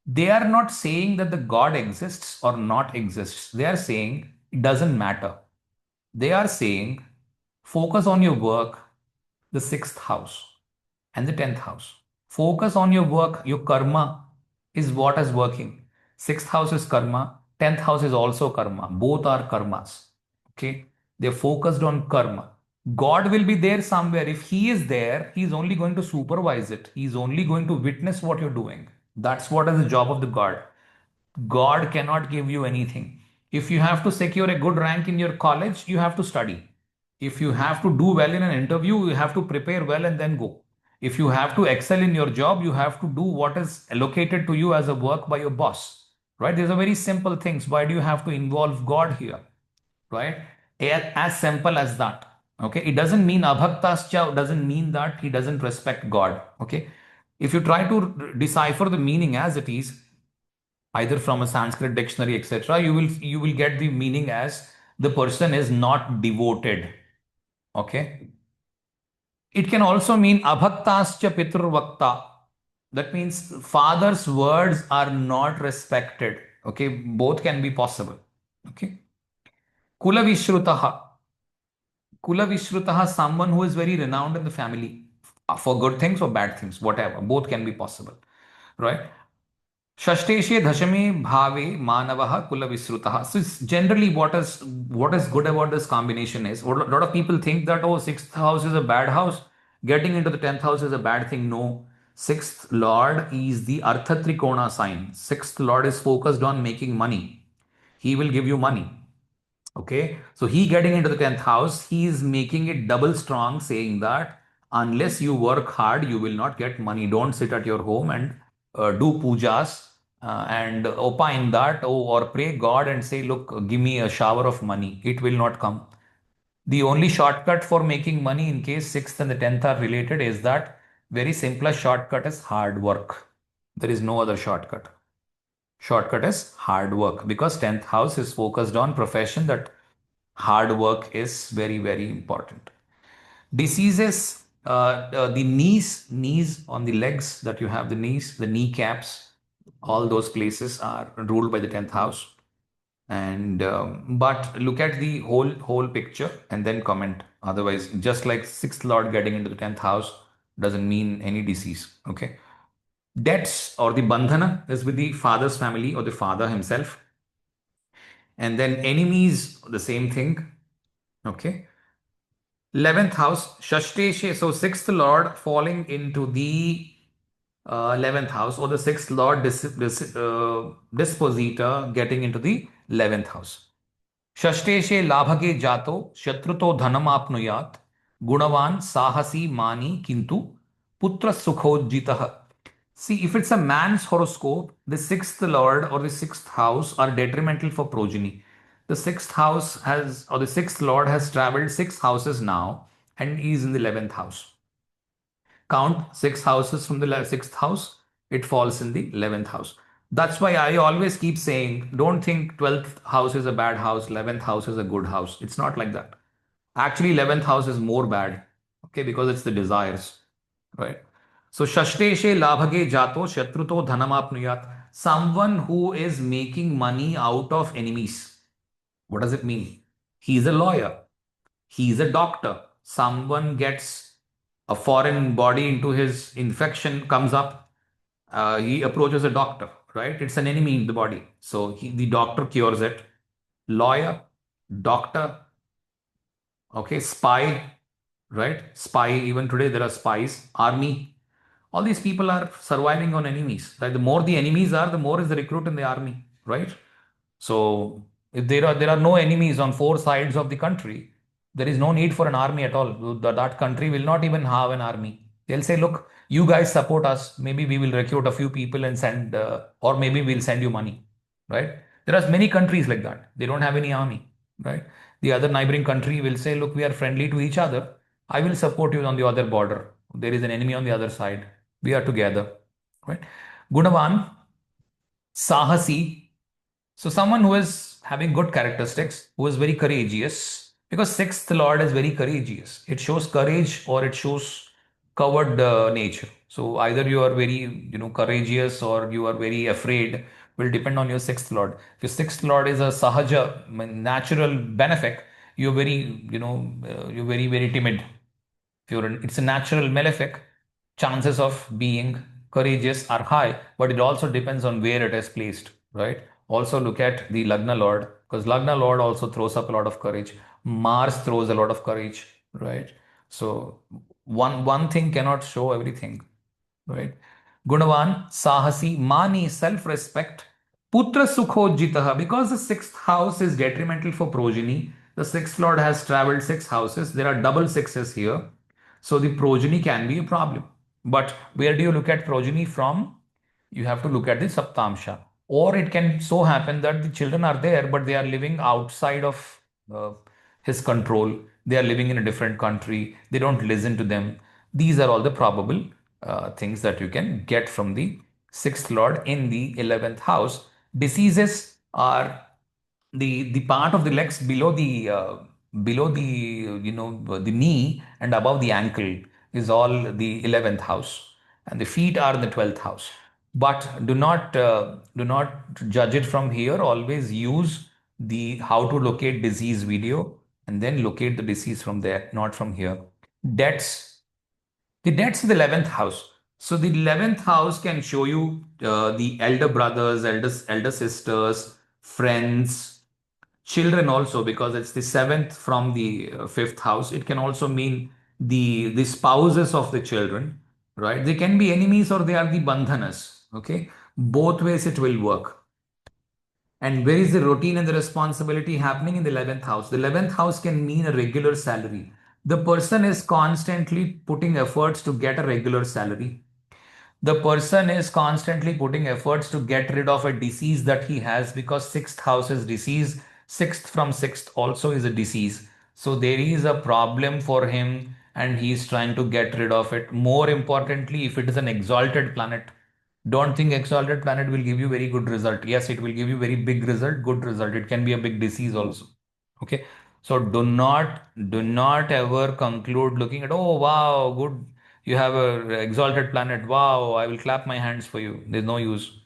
they are not saying that the God exists or not exists. They are saying it doesn't matter. They are saying focus on your work, the sixth house and the 10th house. Focus on your work, your karma is what is working. Sixth house is karma, 10th house is also karma. Both are karmas. Okay. They're focused on karma. God will be there somewhere. If He is there, He's only going to supervise it. He's only going to witness what you're doing. That's what is the job of the God. God cannot give you anything. If you have to secure a good rank in your college, you have to study. If you have to do well in an interview, you have to prepare well and then go. If you have to excel in your job, you have to do what is allocated to you as a work by your boss. Right? These are very simple things. Why do you have to involve God here? Right? As simple as that. Okay. It doesn't mean abhaktascha doesn't mean that he doesn't respect God. Okay. If you try to decipher the meaning as it is, either from a Sanskrit dictionary, etc., you will get the meaning as the person is not devoted. Okay. It can also mean abhaktascha pitruvakta. That means father's words are not respected. Okay. Both can be possible. Okay. Kula vishrutaha. Kula vishrutaha, someone who is very renowned in the family, for good things or bad things, whatever. Both can be possible. Right. Shashteshe Dhashame Bhave Manavaha Kula Visrutaha. So it's generally what is good about this combination is, a lot of people think that, oh, sixth house is a bad house, getting into the 10th house is a bad thing. No. Sixth Lord is the Artha Trikona sign. Sixth Lord is focused on making money. He will give you money. Okay. So he getting into the 10th house, he is making it double strong, saying that unless you work hard, you will not get money. Don't sit at your home and do pujas and opine that, or pray God and say, look, give me a shower of money. It will not come. The only shortcut for making money, in case 6th and the 10th are related, is that very simplest shortcut is hard work. There is no other shortcut. Shortcut is hard work, because 10th house is focused on profession, that hard work is very, very important. Diseases, the knees on the legs, that you have the knees, the kneecaps, all those places are ruled by the 10th house. And but look at the whole picture and then comment. Otherwise, just like sixth lord getting into the 10th house doesn't mean any disease. Okay. Debts or the bandhana is with the father's family or the father himself. And then enemies, the same thing. Okay. 11th house, Shashteshe, so sixth lord falling into the 11th house, or the sixth lord dispositor getting into the 11th house. Shashteshe labhage jato shatruto dhanam apnuyat gunavan sahasi mani kintu putra sukhojitah. See, if it's a man's horoscope, the sixth lord or the sixth house are detrimental for progeny. The sixth house has, or the sixth lord has traveled six houses now and is in the 11th house. Count six houses from the sixth house, it falls in the 11th house. That's why I always keep saying, don't think 12th house is a bad house, 11th house is a good house. It's not like that. Actually, 11th house is more bad, okay, because it's the desires, right? So, Shashteshe labhage jato shatruto dhanamapnuyat. Someone who is making money out of enemies. What does it mean? He's a lawyer. He's a doctor. Someone gets a foreign body into his infection, comes up. He approaches a doctor, right? It's an enemy in the body. So the doctor cures it. Lawyer, doctor, okay, spy, right? Spy, even today there are spies, army. All these people are surviving on enemies. Right? The more the enemies are, the more is the recruit in the army, right? So if there are no enemies on four sides of the country, there is no need for an army at all. That country will not even have an army. They'll say, look, you guys support us. Maybe we will recruit a few people and send, or maybe we'll send you money, right? There are many countries like that. They don't have any army, right? The other neighboring country will say, look, we are friendly to each other. I will support you on the other border. There is an enemy on the other side. We are together, right? Gunavan, Sahasi, so someone who is having good characteristics, who is very courageous, because sixth lord is very courageous. It shows courage or it shows covered nature. So either you are very, courageous or you are very afraid will depend on your sixth lord. If your sixth lord is a sahaja, natural benefic, you're very, you're very, very timid. If it's a natural malefic, chances of being courageous are high, but it also depends on where it is placed, right? Also look at the Lagna Lord, because Lagna Lord also throws up a lot of courage. Mars throws a lot of courage, right? So one thing cannot show everything, right? Gunavan, Sahasi, Mani, self-respect, Putra Sukhojitaha, because the sixth house is detrimental for progeny. The sixth lord has traveled six houses. There are double sixes here. So the progeny can be a problem. But where do you look at progeny from? You have to look at the Saptamsha. Or it can so happen that the children are there, but they are living outside of uh, his control. They are living in a different country. They don't listen to them. These are all the probable things that you can get from the sixth lord in the 11th house. Diseases are the part of the legs below the the knee and above the ankle is all the 11th house, and the feet are in the 12th house. But do not judge it from here. Always use the how to locate disease video and then locate the disease from there, not from here. Debts, the debts in the 11th house. So the 11th house can show you the elder brothers, elder sisters, friends, children also, because it's the seventh from the fifth house. It can also mean the spouses of the children, right? They can be enemies or they are the bandhanas. Okay, both ways it will work. And where is the routine and the responsibility happening in the 11th house? The 11th house can mean a regular salary. The person is constantly putting efforts to get a regular salary. The person is constantly putting efforts to get rid of a disease that he has, because sixth house is disease, sixth from sixth also is a disease. So there is a problem for him and he is trying to get rid of it. More importantly, if it is an exalted planet, don't think exalted planet will give you very good result. Yes, it will give you very big result, good result. It can be a big disease also. Okay. So do not ever conclude looking at, oh wow, good, you have a exalted planet. Wow, I will clap my hands for you. There's no use.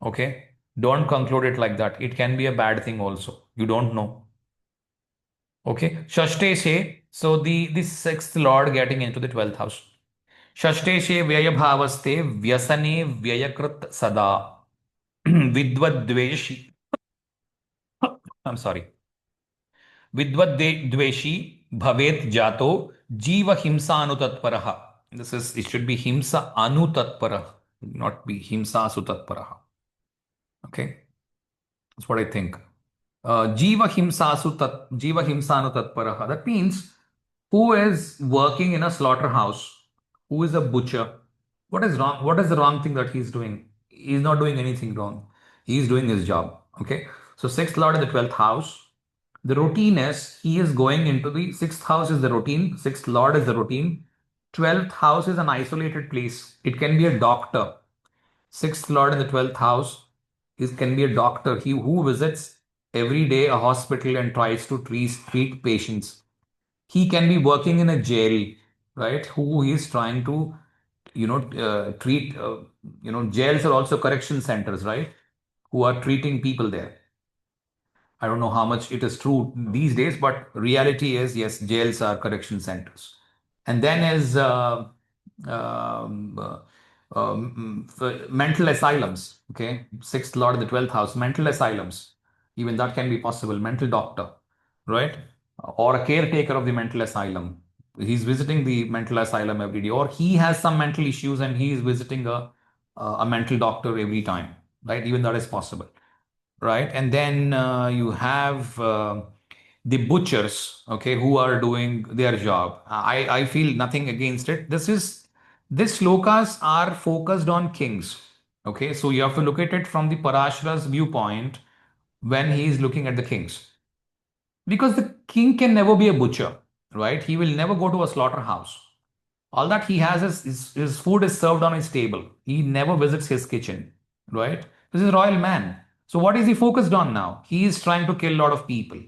Okay. Don't conclude it like that. It can be a bad thing also. You don't know. Okay. Shashteshe. So the sixth lord getting into the 12th house. Shashteshe vyayabhavaste vyasane vyayakrit sada vidvadveshi. I'm sorry. Vidvad bhavet jato jiva himsa anutatparaha. It should be himsa anutatparaha, not be himsa sutatparaha. Okay, that's what I think. Jiva himsanu tatparaha. That means who is working in a slaughterhouse, who is a butcher. What is wrong? What is the wrong thing that he's doing? He's not doing anything wrong. He's doing his job. Okay. So sixth lord in the 12th house. The routine is he is going into the sixth house is the routine. Sixth lord is the routine. 12th house is an isolated place. It can be a doctor. Sixth lord in the 12th house can be a doctor. He who visits every day a hospital and tries to treat patients. He can be working in a jail, right? Who is trying to, treat, jails are also correction centers, right? Who are treating people there. I don't know how much it is true these days, but reality is yes, jails are correction centers. And then is um, uh, mental asylums. Okay, sixth lord of the 12th house, mental asylums. Even that can be possible. Mental doctor, right? Or a caretaker of the mental asylum. He's visiting the mental asylum every day, or he has some mental issues and he is visiting a mental doctor every time, right? Even that is possible, right? And then you have the butchers, okay, who are doing their job. I feel nothing against it. This slokas are focused on kings, okay. So you have to look at it from the Parashara's viewpoint when he is looking at the kings, because the king can never be a butcher, right? He will never go to a slaughterhouse. All that he has is his food is served on his table. He never visits his kitchen, right? This is a royal man. So what is he focused on now? He is trying to kill a lot of people.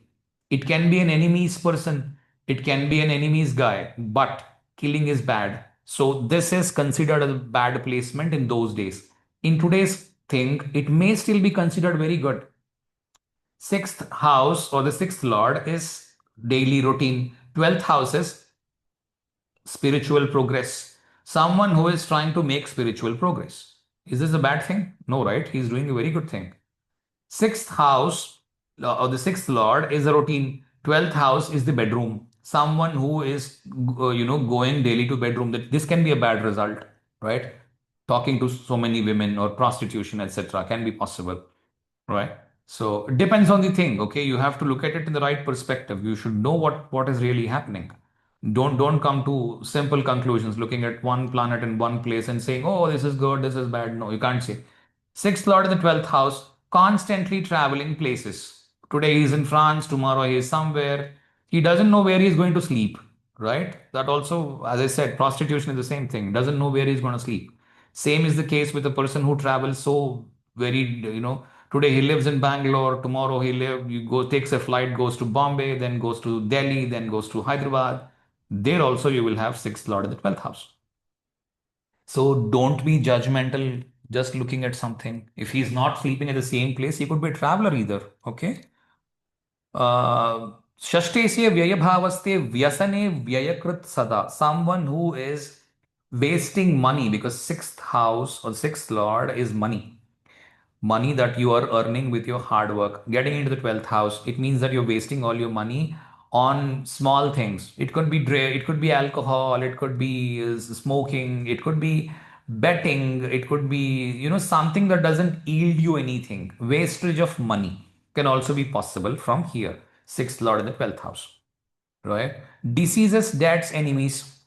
It can be an enemy's person. It can be an enemy's guy, but killing is bad. So this is considered a bad placement in those days. In today's thing, it may still be considered very good. Sixth house or the sixth lord is daily routine. 12th house is spiritual progress. Someone who is trying to make spiritual progress. Is this a bad thing? No, right? He's doing a very good thing. Sixth house or the sixth lord is a routine. 12th house is the bedroom. Someone who is, going daily to bedroom. That this can be a bad result, right? Talking to so many women or prostitution, etc., can be possible, right? So it depends on the thing. Okay, you have to look at it in the right perspective. You should know what is really happening. Don't come to simple conclusions looking at one planet in one place and saying, oh, this is good, this is bad. No, you can't say. Sixth lord in the 12th house, constantly traveling places. Today he is in France, tomorrow he is somewhere. He doesn't know where he is going to sleep, right? That also, as I said, prostitution is the same thing. Doesn't know where he is going to sleep. Same is the case with a person who travels so very, today he lives in Bangalore, tomorrow you go takes a flight, goes to Bombay, then goes to Delhi, then goes to Hyderabad. There also you will have sixth lord in the 12th house. So don't be judgmental just looking at something. If he's not sleeping at the same place, he could be a traveler either. Okay. Shashtesya vyayabhavaste vyasane vyayakrit sada. Someone who is wasting money, because sixth house or sixth lord is money. Money that you are earning with your hard work. Getting into the 12th house, it means that you're wasting all your money on small things. It could be it could be alcohol, it could be smoking, it could be betting, it could be, something that doesn't yield you anything. Wastage of money can also be possible from here. Sixth lord in the 12th house, right? Diseases, debts, enemies.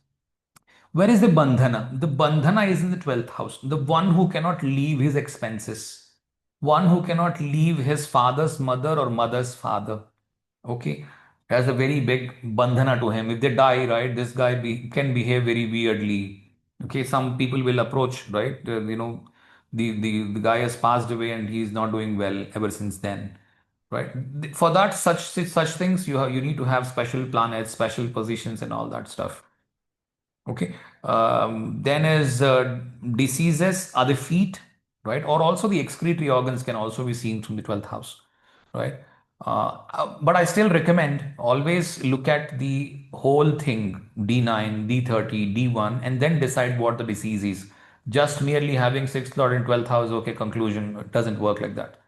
Where is the bandhana? The bandhana is in the 12th house. The one who cannot leave his expenses, one who cannot leave his father's mother or mother's father. Okay, has a very big bandhana to him. If they die, right, this guy can behave very weirdly. Okay, some people will approach, right? The guy has passed away and he's not doing well ever since then, right? For that, such things you need to have special planets, special positions, and all that stuff. Okay. Then is diseases are the feet, right? Or also the excretory organs can also be seen from the 12th house, right? But I still recommend always look at the whole thing, D9, D30, D1, and then decide what the disease is. Just merely having sixth lord in 12th house, okay, conclusion, it doesn't work like that.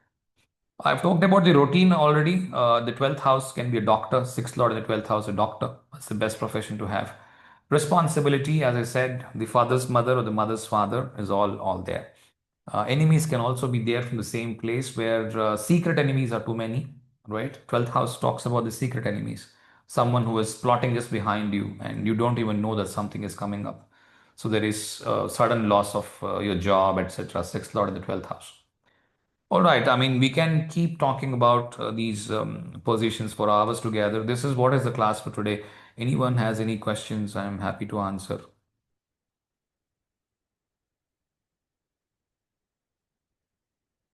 I've talked about the routine already. The 12th house can be a doctor, sixth lord in the 12th house, a doctor. That's the best profession to have. Responsibility, as I said, the father's mother or the mother's father is all there. Enemies can also be there from the same place where secret enemies are too many, right? 12th house talks about the secret enemies, someone who is plotting just behind you and you don't even know that something is coming up. So there is sudden loss of your job, etc. Sixth lord in the 12th house. All right. I mean, we can keep talking about these positions for hours together. This is what is the class for today. Anyone has any questions, I'm happy to answer.